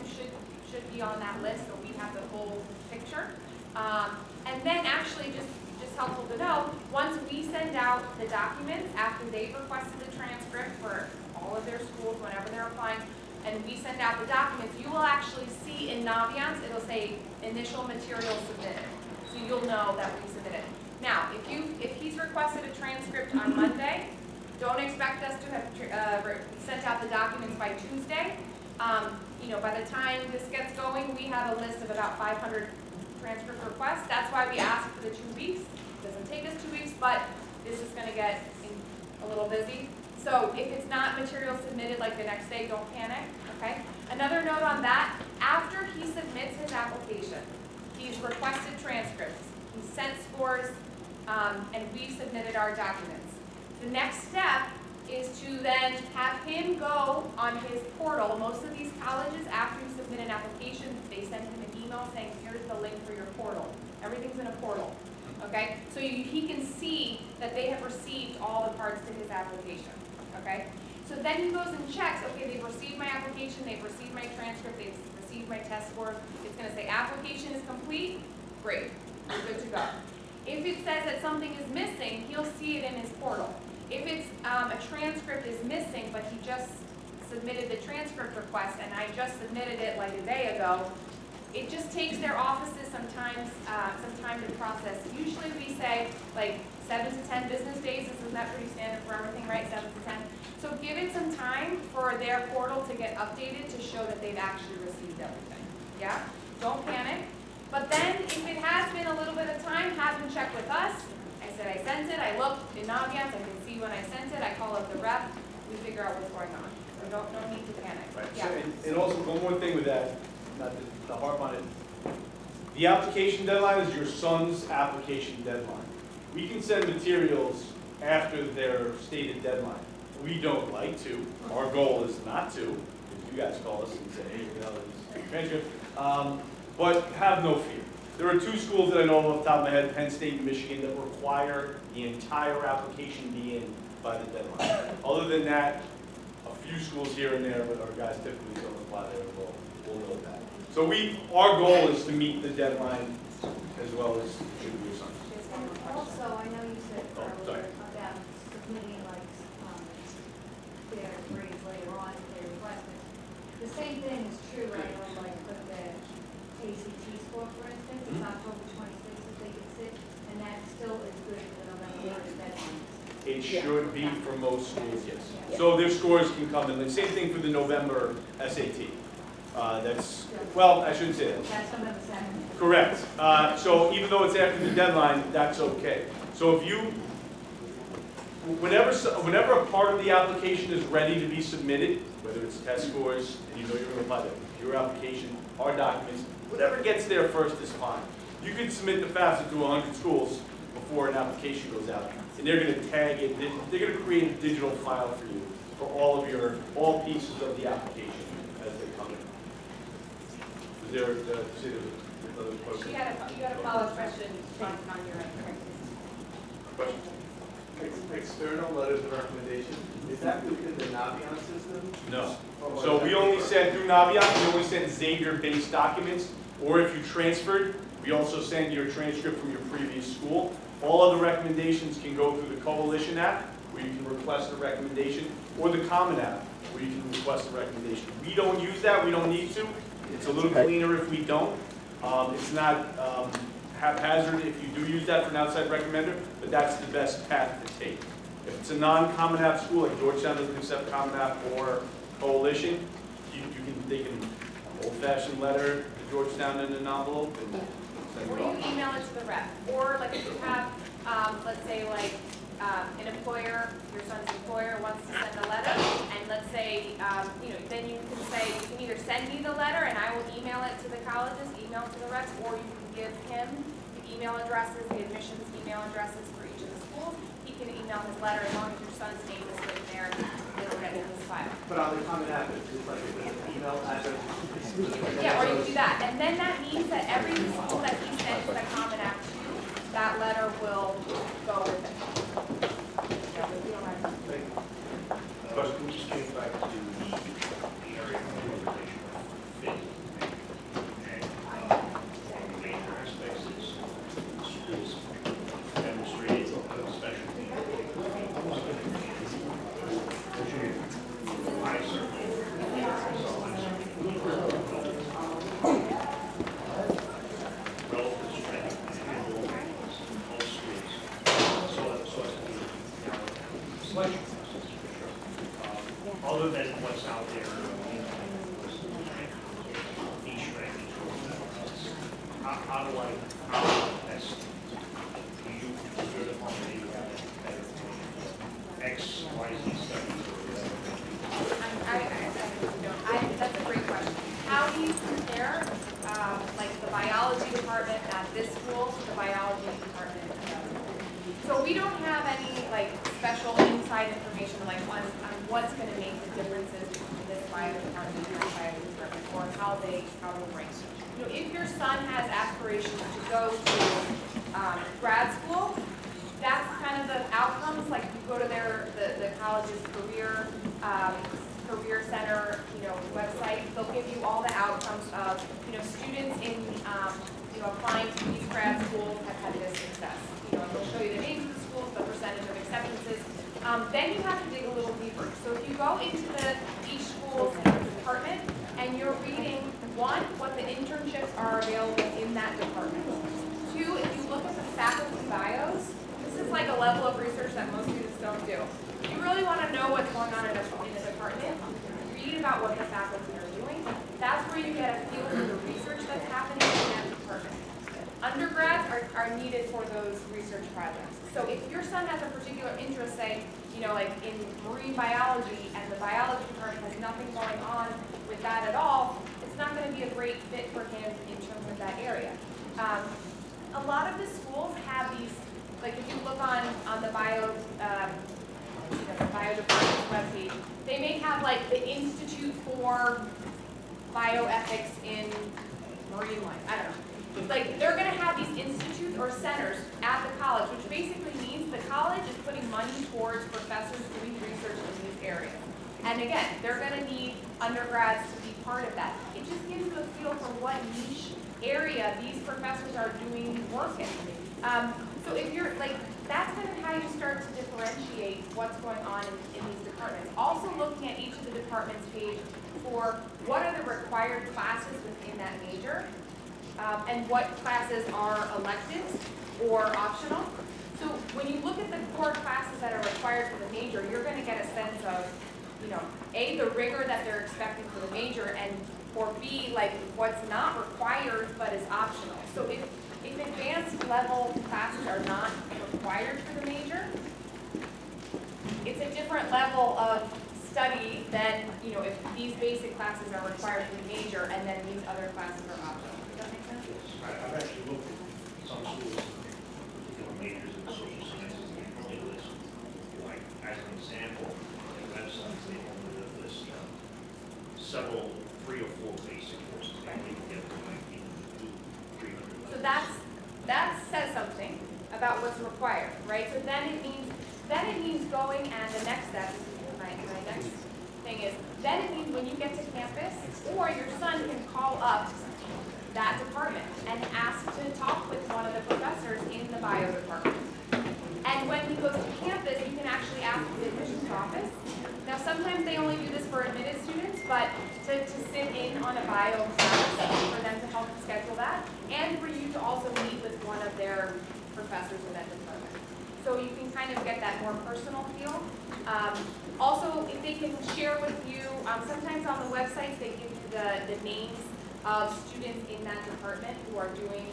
should be on that list, so we have the whole picture. And then actually, just helpful to know, once we send out the documents after they've requested the transcript for all of their schools, whenever they're applying, and we send out the documents, you will actually see in Naviance, it'll say initial material submitted. So you'll know that we submitted. Now, if he's requested a transcript on Monday, don't expect us to have sent out the documents by Tuesday. By the time this gets going, we have a list of about 500 transcript requests. That's why we ask for the 2 weeks. It doesn't take us 2 weeks, but this is going to get a little busy. So if it's not material submitted like the next day, don't panic, okay? Another note on that, after he submits his application, he's requested transcripts, he sent scores, and we've submitted our documents. The next step is to then have him go on his portal. Most of these colleges, after you submit an application, they send him an email saying, here's the link for your portal. Everything's in a portal, okay? So he can see that they have received all the parts to his application, okay? So then he goes and checks, okay, they've received my application, they've received my transcript, they've received my test scores. It's gonna say application is complete, great, you're good to go. If it says that something is missing, he'll see it in his portal. If it's a transcript is missing, but he just submitted the transcript request and I just submitted it like a day ago, it just takes their offices some time to process. Usually we say like 7 to 10 business days. Isn't that pretty standard for everything, right? 7 to 10. So give it some time for their portal to get updated to show that they've actually received everything. Yeah? Don't panic. But then if it has been a little bit of time, have them check with us. I said I sent it, I looked in Naviance, I can see when I sent it, I call up the rep, we figure out what's going on. So no need to panic. Right. Yeah. So, and also one more thing with that, not to harp on it. The application deadline is your son's application deadline. We can send materials after their stated deadline. We don't like to. Our goal is not to. If you guys call us and say, hey, this transcript. But have no fear. There are 2 schools that I know off the top of my head, Penn State and Michigan, that require the entire application be in by the deadline. Other than that, a few schools here and there, but our guys typically don't apply there, we'll know that. So our goal is to meet the deadline as well as should be your son. And also, I know you said sorry. earlier about submitting their grades later on if they request it. The same thing is true, right, on with the ACT score, for instance, it's October 26th that they can sit, and that still is good for the November 1st deadline. It should be for most schools, yes. So their scores can come in. The same thing for the November SAT. Well, I shouldn't say that. That's November 2nd. Correct. So even though it's after the deadline, that's okay. So if you, whenever a part of the application is ready to be submitted, whether it's test scores, and you know you're going to apply that, your application, our documents, whatever gets there first is fine. You can submit the FAFSA to 100 schools before an application goes out, and they're going to tag it. They're going to create a digital file for you for all pieces of the application as they come. Is there, see, there's another question? You had a follow-up question on your end. Question? External letters of recommendation, is that within the Navion system? No. So we only send through Navion, we only send Xavier-based documents, or if you transferred, we also send your transcript from your previous school. All other recommendations can go through the Coalition app, where you can request a recommendation, or the Common app, where you can request a recommendation. We don't use that, we don't need to. It's a little cleaner if we don't. It's not haphazard if you do use that for an outside recommender, but that's the best path to take. If it's a non-Common App school, like Georgetown doesn't accept Common App or Coalition, they can old-fashioned letter to Georgetown in an envelope and send Or it you off. email it to the rep. Or like if you have, let's say like an employer, your son's employer wants to send a letter, and let's say, then you can say, you can either send me the letter and I will email it to the colleges, email it to the reps, or you can give him the email addresses, the admissions email addresses for each of the schools. He can email his letter as long as your son's name is written there, it'll get in his file. But on the Common App, it's like an email address. Yeah, or you can do that. And then that means that every school that he sends the Common App to, that letter will go with it. But we just came back to the area of organization fit. And one of the major aspects is schools demonstrating a specialty. I certainly relative strength and handle most schools. So as to be selection process for sure. Other than what's out there, each strength, how do I best do you consider the harmony X, Y, Z studies or That's a great question. How do you compare, like the biology department at this school to the biology department at another school? So we don't have any like special inside information like on what's going to make the differences between this bio department and that bio department, or how they rank. If your son has aspirations to go to grad school, that's kind of the outcomes. Like you go to the college's career center, website. They'll give you all the outcomes of students in applying to these grad schools have had this success. They'll show you the names of the schools, the percentage of acceptances. Then you have to dig a little deeper. So if you go into each school's department and you're reading, one, what the internships are available in that department. Two, if you look at the faculty bios, this is like a level of research that most students don't do. If you really want to know what's going on in a department, read about what the faculty are doing. That's where you get a feel for the research that's happening in that department. Undergrads are needed for those research projects. So if your son has a particular interest, say, like in marine biology, and the biology department has nothing going on with that at all, it's not going to be a great fit for him in terms of that area. A lot of the schools have these, like if you look on the bio department's webpage, they may have like the Institute for Bioethics in Marine Life. I don't know. Like they're going to have these institutes or centers at the college, which basically means the college is putting money towards professors doing research in these areas. And again, they're going to need undergrads to be part of that. It just gives you a feel for what niche area these professors are doing work in. So if you're like, that's kind of how you start to differentiate what's going on in these departments. Also looking at each of the departments page for what are the required classes within that major. And what classes are electives or optional. So when you look at the core classes that are required for the major, you're going to get a sense of, A, the rigor that they're expecting for the major, and or B, like what's not required but is optional. So if advanced level classes are not required for the major, it's a different level of study than, if these basic classes are required for the major and then these other classes are optional. I've actually looked at some schools, particular majors in social sciences, and they list, like, as an example, on their websites, they only list several, 3 or 4 basic courses that they can get something about what's required, right? So then it means going, and the next step, this is my next thing is, then it means when you get to campus, or your son can call up that department and ask to talk with one of the professors in the bio department. And when he goes to campus, you can actually ask the admissions office. Now, sometimes they only do this for admitted students, but to sit in on a bio class for them to help schedule that, and for you to also meet with one of their professors in that department. So you can kind of get that more personal feel. Also, if they can share with you, sometimes on the websites they give you the names of students in that department who are doing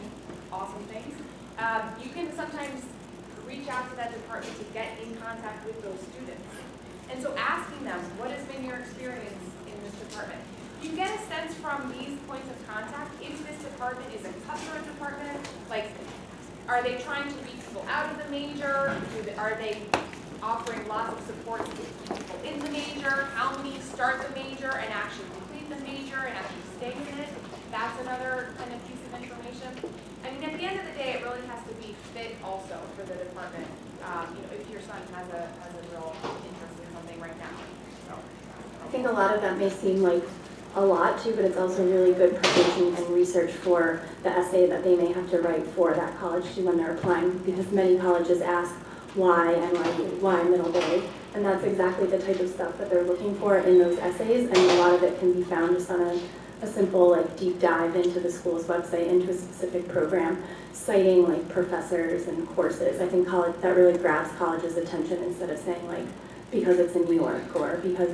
awesome things. You can sometimes reach out to that department to get in contact with those students. And so asking them, what has been your experience in this department? You get a sense from these points of contact if this department is a cutthroat department, like, are they trying to reach people out of the major? Are they offering lots of support to people in the major? How many start the major and actually complete the major and actually stay in it? That's another kind of piece of information. I mean, at the end of the day, it really has to be fit also for the department. If your son has a real interest in something right now. I think a lot of that may seem like a lot too, but it's also really good preparation and research for the essay that they may have to write for that college too when they're applying, because many colleges ask why and why middle grade, and that's exactly the type of stuff that they're looking for in those essays, and a lot of it can be found just on a simple like deep dive into the school's website, into a specific program, citing like professors and courses. I think that really grabs colleges' attention instead of saying like, because it's in New York or because,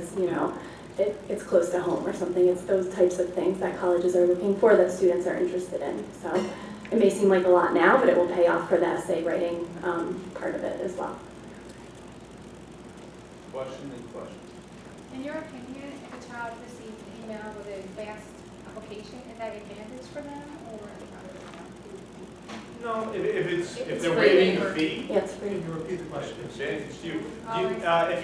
it's close to home or something. It's those types of things that colleges are looking for that students are interested in. So it may seem like a lot now, but it will pay off for the essay writing part of it as well. Question and question. In your opinion, if a child receives an email with an advanced application, is that advantage for them or? No, if they're waiving the fee. Yeah, it's free. Can you repeat the question? Advantage to you. If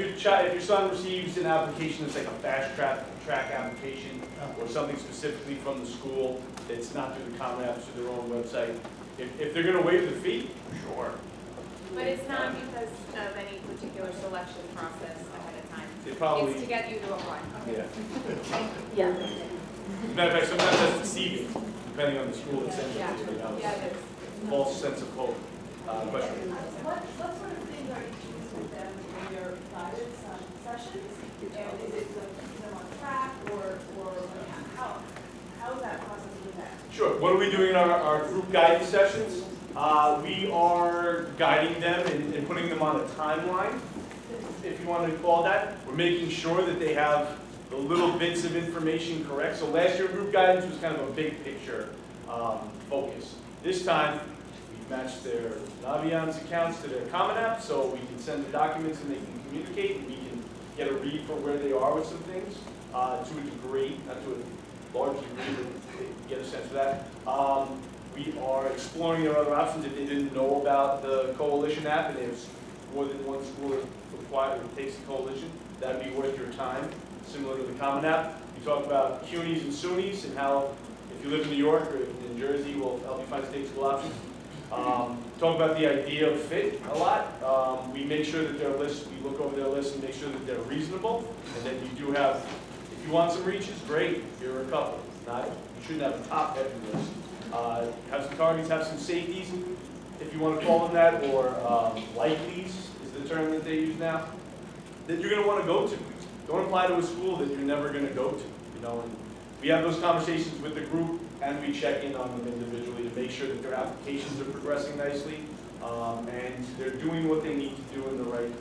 your son receives an application that's like a fast track application or something specifically from the school, it's not through the Common App, through their own website. If they're going to waive the fee, sure. But it's not because of any particular selection process ahead of time. It's to get you to apply. Yeah. Yeah. As a matter of fact, sometimes that's deceiving, depending on the school that sends it to you. Yeah, it is. False sense of hope. Question. What sort of things are you choosing with them in your guidance sessions? And is it to keep them on track or how is that process with that? Sure. What are we doing in our group guidance sessions? We are guiding them and putting them on a timeline, if you want to call that. We're making sure that they have the little bits of information correct. So last year group guidance was kind of a big picture focus. This time, we've matched their Naviance accounts to their Common App, so we can send the documents and they can communicate, and we can get a read for where they are with some things, to a degree, not to a large degree, but get a sense of that. We are exploring their other options if they didn't know about the Coalition app, and there's more than one school that takes the Coalition. That'd be worth your time, similar to the Common App. We talk about CUNYs and SUNYs and how, if you live in New York or in Jersey, we'll help you find state school options. Talk about the idea of fit a lot. We make sure that their list, we look over their list and make sure that they're reasonable, and then you do have, if you want some reaches, great, here are a couple. Not, you shouldn't have a top heavy list. Have some targets, have some safeties, if you want to call them that, or likelies is the term that they use now, that you're going to want to go to. Don't apply to a school that you're never going to go to. And we have those conversations with the group, and we check in on them individually to make sure that their applications are progressing nicely, and they're doing what they need to do in the right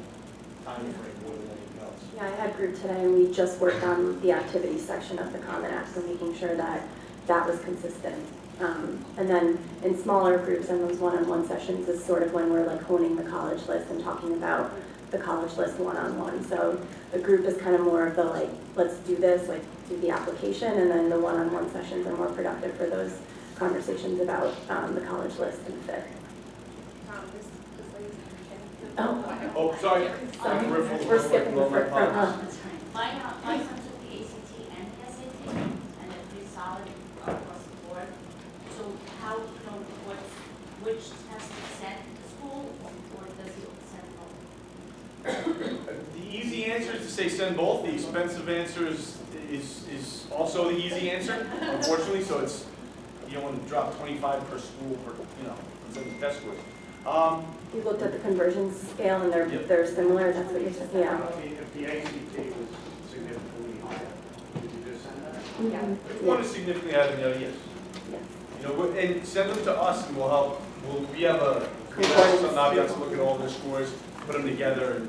time frame more than anything else. Yeah, I had group today, and we just worked on the activities section of the Common App, so making sure that that was consistent. And then in smaller groups and those one-on-one sessions is sort of when we're like honing the college list and talking about the college list one-on-one. So the group is kind of more of the like, let's do this, like do the application, and then the one-on-one sessions are more productive for those conversations about the college list and fit. Oh, sorry. We're skipping the front. My son took the ACT and the SAT, and it's pretty solid across the board. So how, which test is sent to the school, or does he send both? The easy answer is to say send both. The expensive answer is also the easy answer, unfortunately. So it's, you don't want to drop 25 per school for, for the test scores. You looked at the conversion scale and they're similar, that's what you're saying, yeah. If the ACT was significantly higher, would you just send that? Mhm. If one is significantly higher than the other, yes. Yes. And send them to us and we'll help. We have Concordance. some Naviance to look at all their scores, put them together and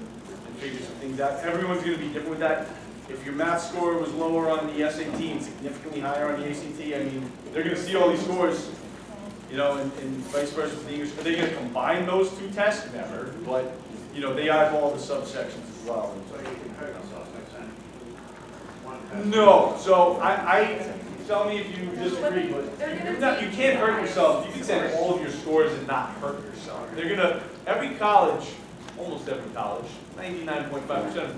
figure some things out. Everyone's going to be different with that. If your math score was lower on the SAT and significantly higher on the ACT, I mean, they're going to see all these scores, and vice versa with the English. Are they going to combine those two tests? Never. But, they eyeball the subsections as well. So you can hurt yourself by sending one test? No. So I tell me if you disagree, but you can't hurt yourself. You can send all of your scores and not hurt yourself. They're going to, every college, almost every college, 99.5%,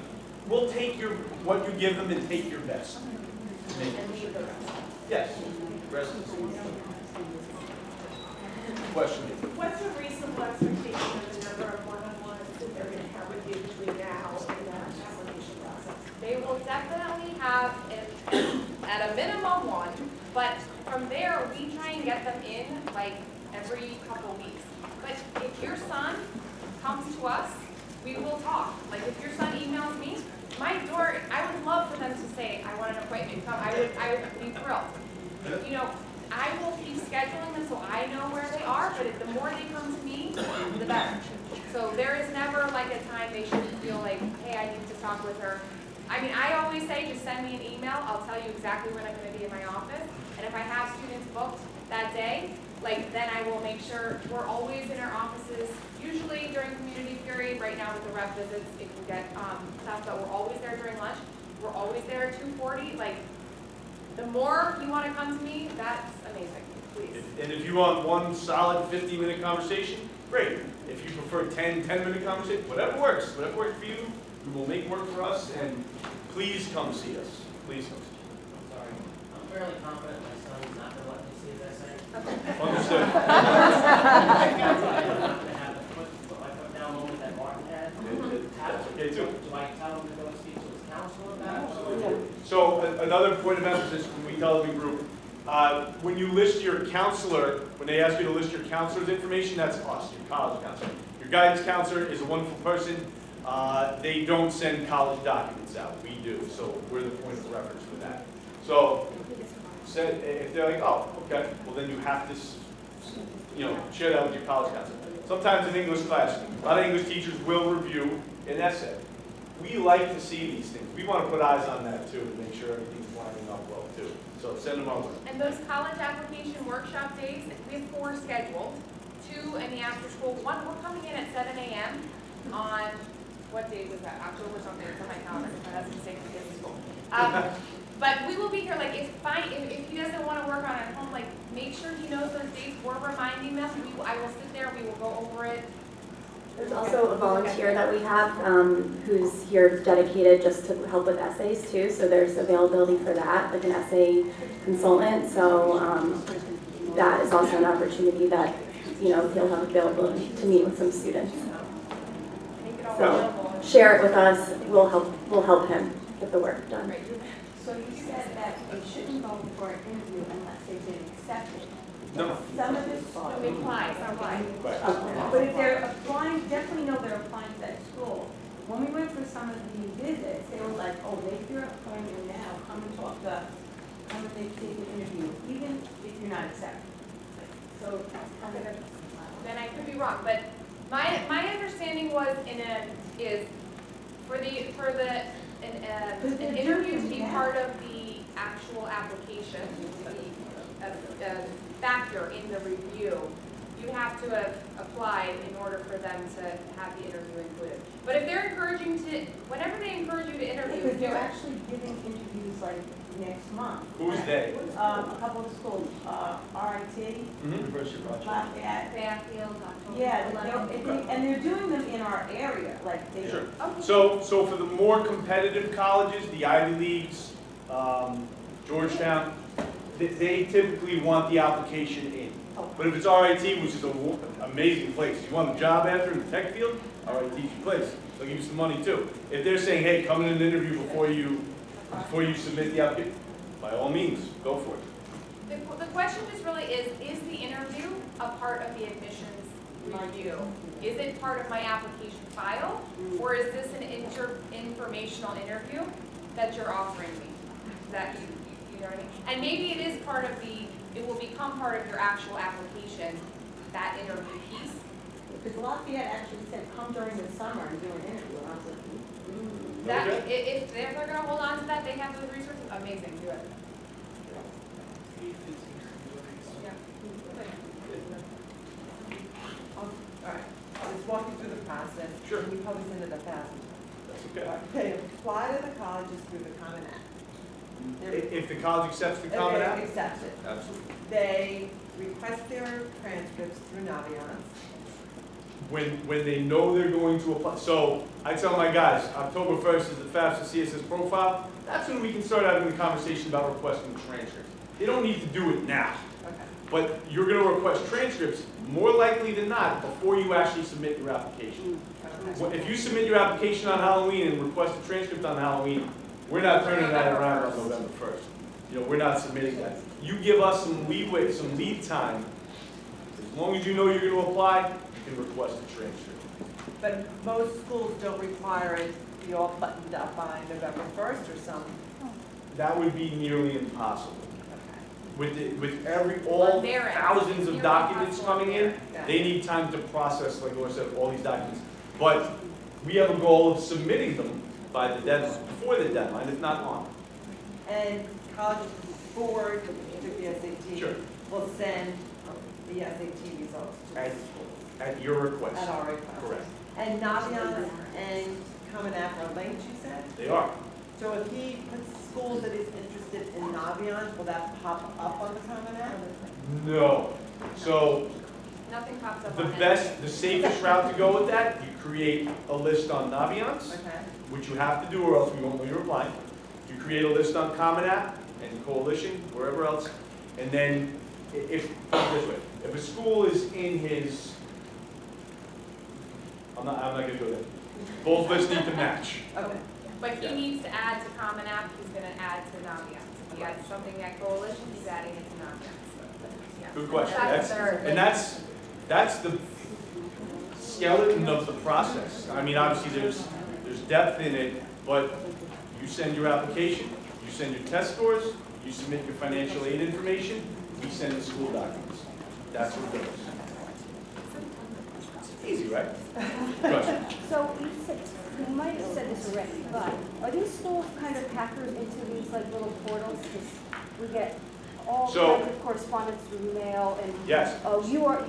will take what you give them and take your best. And leave the rest. Yes. Rest is question. What's a reasonable expectation of the number of one-on-ones that they're going to have with you between now and that application process? They will definitely have, at a minimum, one, but from there, we try and get them in like every couple weeks. But if your son comes to us, we will talk. Like if your son emails me, my door, I would love for them to say, I want an appointment, come, I would be thrilled. I will keep scheduling them so I know where they are, but the more they come to me, the better. So there is never like a time they should feel like, hey, I need to talk with her. I mean, I always say, just send me an email. I'll tell you exactly when I'm going to be in my office. And if I have students booked that day, then I will make sure we're always in our offices. Usually during community period, right now with the rep visits, it can get tough, but we're always there during lunch. We're always there at 2:40. The more you want to come to me, that's amazing. Please. And if you want one solid 50-minute conversation, great. If you prefer 10-minute conversation, whatever works for you, we will make work for us. And please come see us. Please come see us. I'm sorry. I'm fairly confident my son's not going to let me see his essay. Understood. I'm not going to have to put my foot down moment that Martin had. That's okay too. Do I tell him to go speak to his counselor about it? So another point of emphasis when we tell the group, when you list your counselor, when they ask you to list your counselor's information, that's us, your college counselor. Your guidance counselor is a wonderful person. They don't send college documents out. We do. So we're the point of reference for that. So if they're like, oh, okay, well then you have to share that with your college counselor. Sometimes in English class, a lot of English teachers will review an essay. We like to see these things. We want to put eyes on that too to make sure everything's lining up well too. So send them over. And those college application workshop days, we have 4 scheduled. 2 in the after school. One, we're coming in at 7 a.m. on, what day was that? October something, it's on my calendar. That's a mistake for kids in school. But we will be here, if he doesn't want to work on it at home, make sure he knows those dates. We're reminding them. I will sit there, we will go over it. There's also a volunteer that we have who's here dedicated just to help with essays too, so there's availability for that, like an essay consultant. So that is also an opportunity that he'll have availability to meet with some students. So share it with us. We'll help him get the work done. So you said that they shouldn't go for an interview unless they've been accepted. No. Some of this, Apply. but if they're applying, definitely know they're applying to that school. When we went for some of the visits, they were like, oh, if you're applying here now, come and talk to us, come and take an interview, even if you're not accepted. So, Then I could be wrong, but my understanding was is for an interview to be part of the actual application, to be a factor in the review, you have to have applied in order for them to have the interview included. But if they're whenever they encourage you to interview, because they're actually giving interviews next month. Who's they? A couple of schools, RIT, Lafayette. Fairfield, Yeah, and they're doing them in our area, Sure. So for the more competitive colleges, the Ivy Leagues, Georgetown, they typically want the application in. But if it's RIT, which is an amazing place, you want a job after in the tech field, RIT's your place. They'll give you some money too. If they're saying, hey, come in an interview before you submit the application, by all means, go for it. The question just really is the interview a part of the admissions review? Is it part of my application file? Or is this an informational interview that you're offering me? That you know what I mean? And maybe it is part of it will become part of your actual application, that interview piece. Because Lafayette actually said, come during the summer and do an interview, and I was like, That, if they're gonna hold on to that, they have those resources, amazing, do it. Yeah. All right, I'll just walk you through the process. Sure. And you probably send it a thousand. That's okay. They apply to the colleges through the Common App. If the college accepts the Common App? Accepts it. Absolutely. They request their transcripts through Naviance. When they know they're going to apply. So I tell my guys, October 1st is the FAFSA CSS profile. That's when we can start having the conversation about requesting transcripts. They don't need to do it now. Okay. But you're going to request transcripts more likely than not before you actually submit your application. Okay. If you submit your application on Halloween and request a transcript on Halloween, we're not turning that around on November 1st. You know, we're not submitting that. You give us some leeway, some lead time. As long as you know you're going to apply, you can request a transcript. But most schools don't require it to be all buttoned up by November 1st or something. That would be nearly impossible. Okay. With all thousands of documents coming in, Yeah. they need time to process, like I said, all these documents. But we have a goal of submitting them by the deadline, before the deadline, if not on. And colleges board, particularly SAT, Sure. will send the SAT results to the At- school. At your request. At our request. Correct. And Naviance and Common App are linked, you said? They are. So if he puts schools that he's interested in Naviance, will that pop up on the Common App? No. So Nothing pops up the on it. best, the safest route to go with that, you create a list on Naviance, Okay. which you have to do or else we won't know you're applying. You create a list on Common App and Coalition, wherever else, and then if, put it this way, if a school is in his, I'm not gonna go there. Both lists need to match. Okay. But he needs to add to Common App, he's gonna add to Naviance. If he adds something at Coalition, he's adding it to Naviance. Yeah. Good question. That's That's the skeleton of the process. I mean, obviously there's depth in it, but you send your application, you send your test scores, you submit your financial aid information, we send the school documents. That's what it goes. It's easy, right? Question. So you might have said this already, but are these schools kind of hackers into these like little portals? Because we get all kinds of correspondence through mail and Yes. oh, you're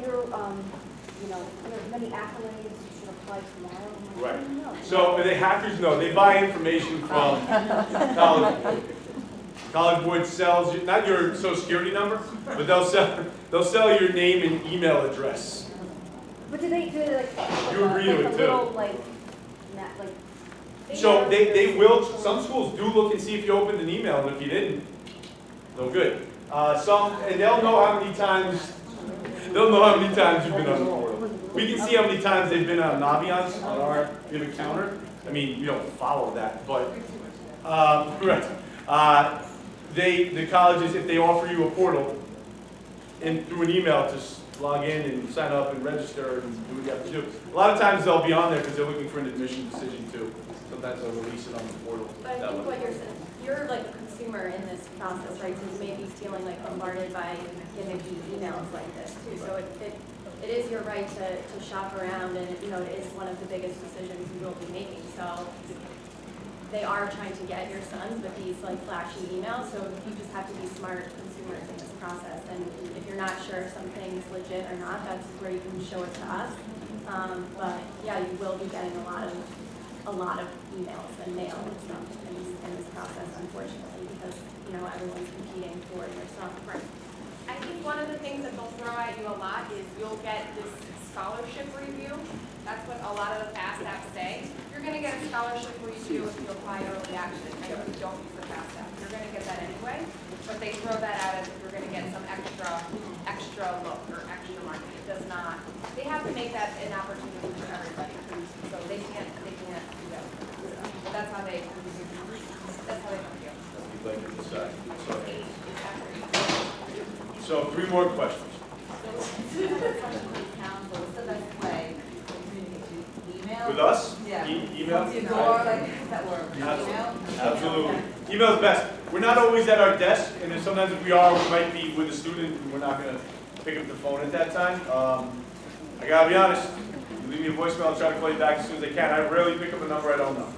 you know, you have many accolades. You should apply tomorrow. I'm like, Right. no. So the hackers know, they buy information from college board sells, not your social security number, but they'll sell your name and email address. But do they like You agree to like it a too. little like like? So they will, some schools do look and see if you opened an email, and if you didn't, no good. And they'll know how many times you've been on the portal. We can see how many times they've been on Naviance, we have a counter. I mean, we don't follow that, but, right. The colleges, if they offer you a portal, and through an email, just log in and sign up and register and do what you have to do. A lot of times they'll be on there because they're looking for an admission decision too. Sometimes they'll release it on the portal. But I think what you're saying, you're like a consumer in this process, right? So you may be feeling like bombarded by gimmicky emails like this too. So it is your right to shop around, and you know, it is one of the biggest decisions you will be making. So they are trying to get your sons with these like flashy emails, so you just have to be smart consumers in this process. And if you're not sure if something's legit or not, that's where you can show it to us. But yeah, you will be getting a lot of emails and mail and stuff in this process, unfortunately, because you know everyone's competing for your stuff. Right. I think one of the things that they'll throw at you a lot is you'll get this scholarship review. That's what a lot of the FAST apps say. You're going to get a scholarship review if you apply early action. I know you don't use the FAST app. You're going to get that anyway, but they throw that out as if you're going to get some extra extra look or extra marketing. It does not, they have to make that an opportunity for everybody. So they can't do that. But that's how they feel. You'd like to decide. So 3 more questions. What's the best way to communicate? Email? With us? Yeah. Email? Come to your door, like, that work? Email? Absolutely. Email is best. We're not always at our desk, and then sometimes if we are, we might be with a student, and we're not going to pick up the phone at that time. I gotta be honest, you leave me a voicemail, I'll try to call you back as soon as I can. I rarely pick up a number I don't know.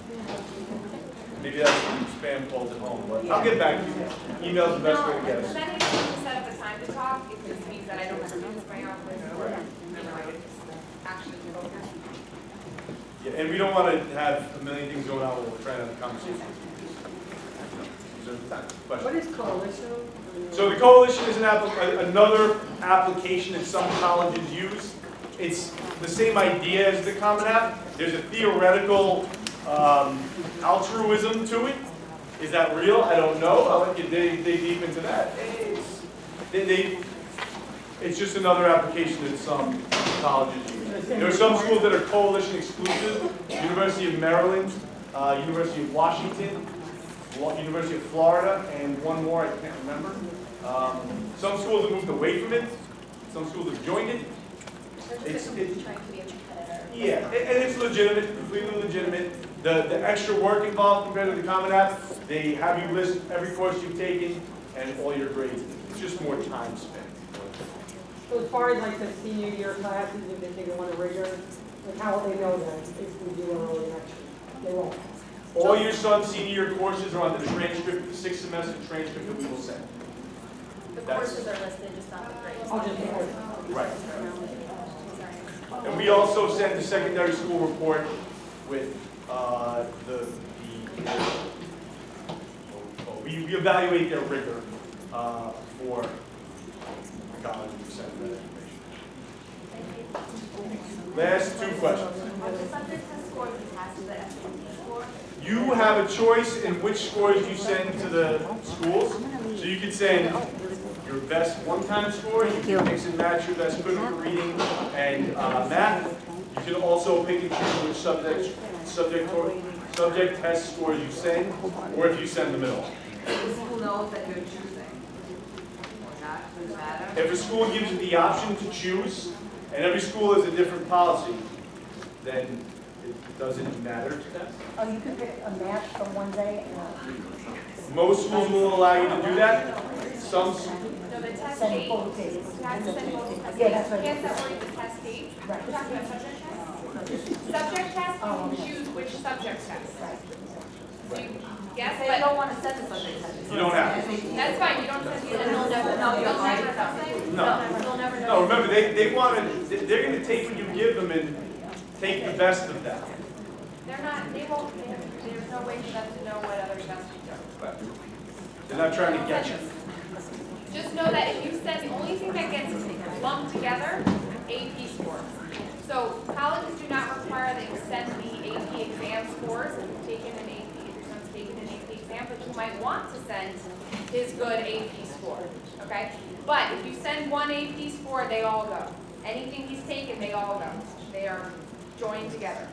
Maybe that's some spam calls at home, but I'll get back to you. Email is the best way to get us. Then if you set up a time to talk, it just means that I don't have to use my office or, I can actually focus. Yeah, and we don't want to have a million things going on while we're trying to have a conversation. What is coalition? So the coalition is another application that some colleges use. It's the same idea as the Common App. There's a theoretical altruism to it. Is that real? I don't know. I'll let you dig deep into that. It's just another application that some colleges use. There are some schools that are coalition exclusive. University of Maryland, University of Washington, University of Florida, and one more I can't remember. Some schools have moved away from it. Some schools have joined it. It's trying to be a competitor. Yeah, and it's legitimate, completely legitimate. The extra work involved compared to the Common App, they have you list every course you've taken and all your grades. It's just more time spent. So as far as like the senior year classes, if they think they want a rigor, like how will they know that if we do an early action? They won't. All your son's senior year courses are on the transcript, the 6th semester transcript that we will send. The courses are listed, just not the grades. I'll just hold it. Right. And we also send the secondary school report with we evaluate their rigor for the college we send that information. Last 2 questions. Are the subject test scores attached to the SAT score? You have a choice in which scores you send to the schools. So you can send your best one-time score, you can mix and match your best critical reading and math. You can also pick and choose which subject test scores you send, or if you send them at all. The school knows that you're choosing, or not, does it matter? If a school gives you the option to choose, and every school has a different policy, then it doesn't matter to them. Oh, you can pick a match from one day and Most schools will allow you to do that. Some, No, the test send date. both days. You have to send both test Yeah, dates. that's You right. can't separate the test date. Right. You're talking about subject test? Subject test, you can choose which subject test. So you, yes, They but don't want to send the subject test. you don't have to. that's fine, you don't send the. They'll never know you're right. They'll never know. No, remember, they want to, they're going to take what you give them and take the best of that. They're not, they won't, there's no way for them to know what other tests you took. They're not trying to get you. Just know that if you send, the only thing that gets lumped together, AP scores. So colleges do not require that you send the AP exam scores if you've taken an AP, if your son's taken an AP exam, but you might want to send his good AP score, okay? But if you send one AP score, they all go. Anything he's taken, they all go. They are joined together.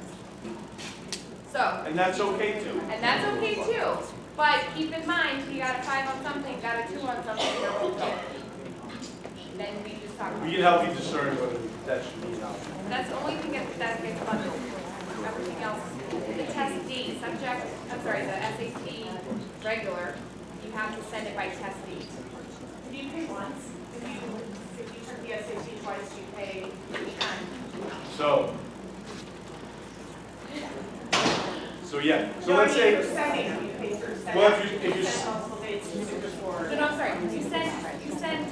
So, And that's okay too. and that's okay too. But keep in mind, he got a 5 on something, got a 2 on something, they're both going. Then we just talk about We can help you discern whether that should be an option. That's the only thing that gets bundled. Everything else, the test date, subject, I'm sorry, the SAT regular, you have to send it by test date. Do you pay once? If you took the SAT twice, you pay each time? So yeah, so No, let's I mean, say, for sending them, you pay for sending. well, if you send multiple dates, you send before. No, I'm sorry, you send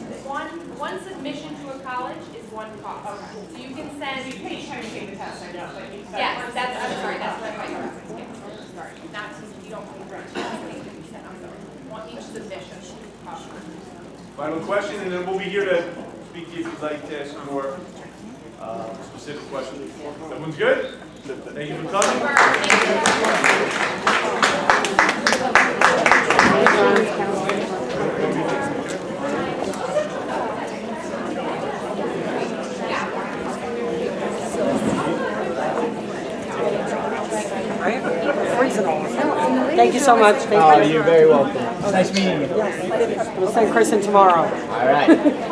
one submission to a college is one cost. Okay. So you can send. You pay each time you take the test, I know, but you. Yes, that's, I'm sorry, that's what I'm sorry, not, you don't pay for each, I'm sorry. Each submission costs. final question, and then we'll be here to speak to you if you'd like to ask more specific questions. Everyone's good? Thank you for coming. Thank you. Thank you so much. Oh, you're very welcome. Nice meeting you. Yes, we'll send Kristen tomorrow. All right.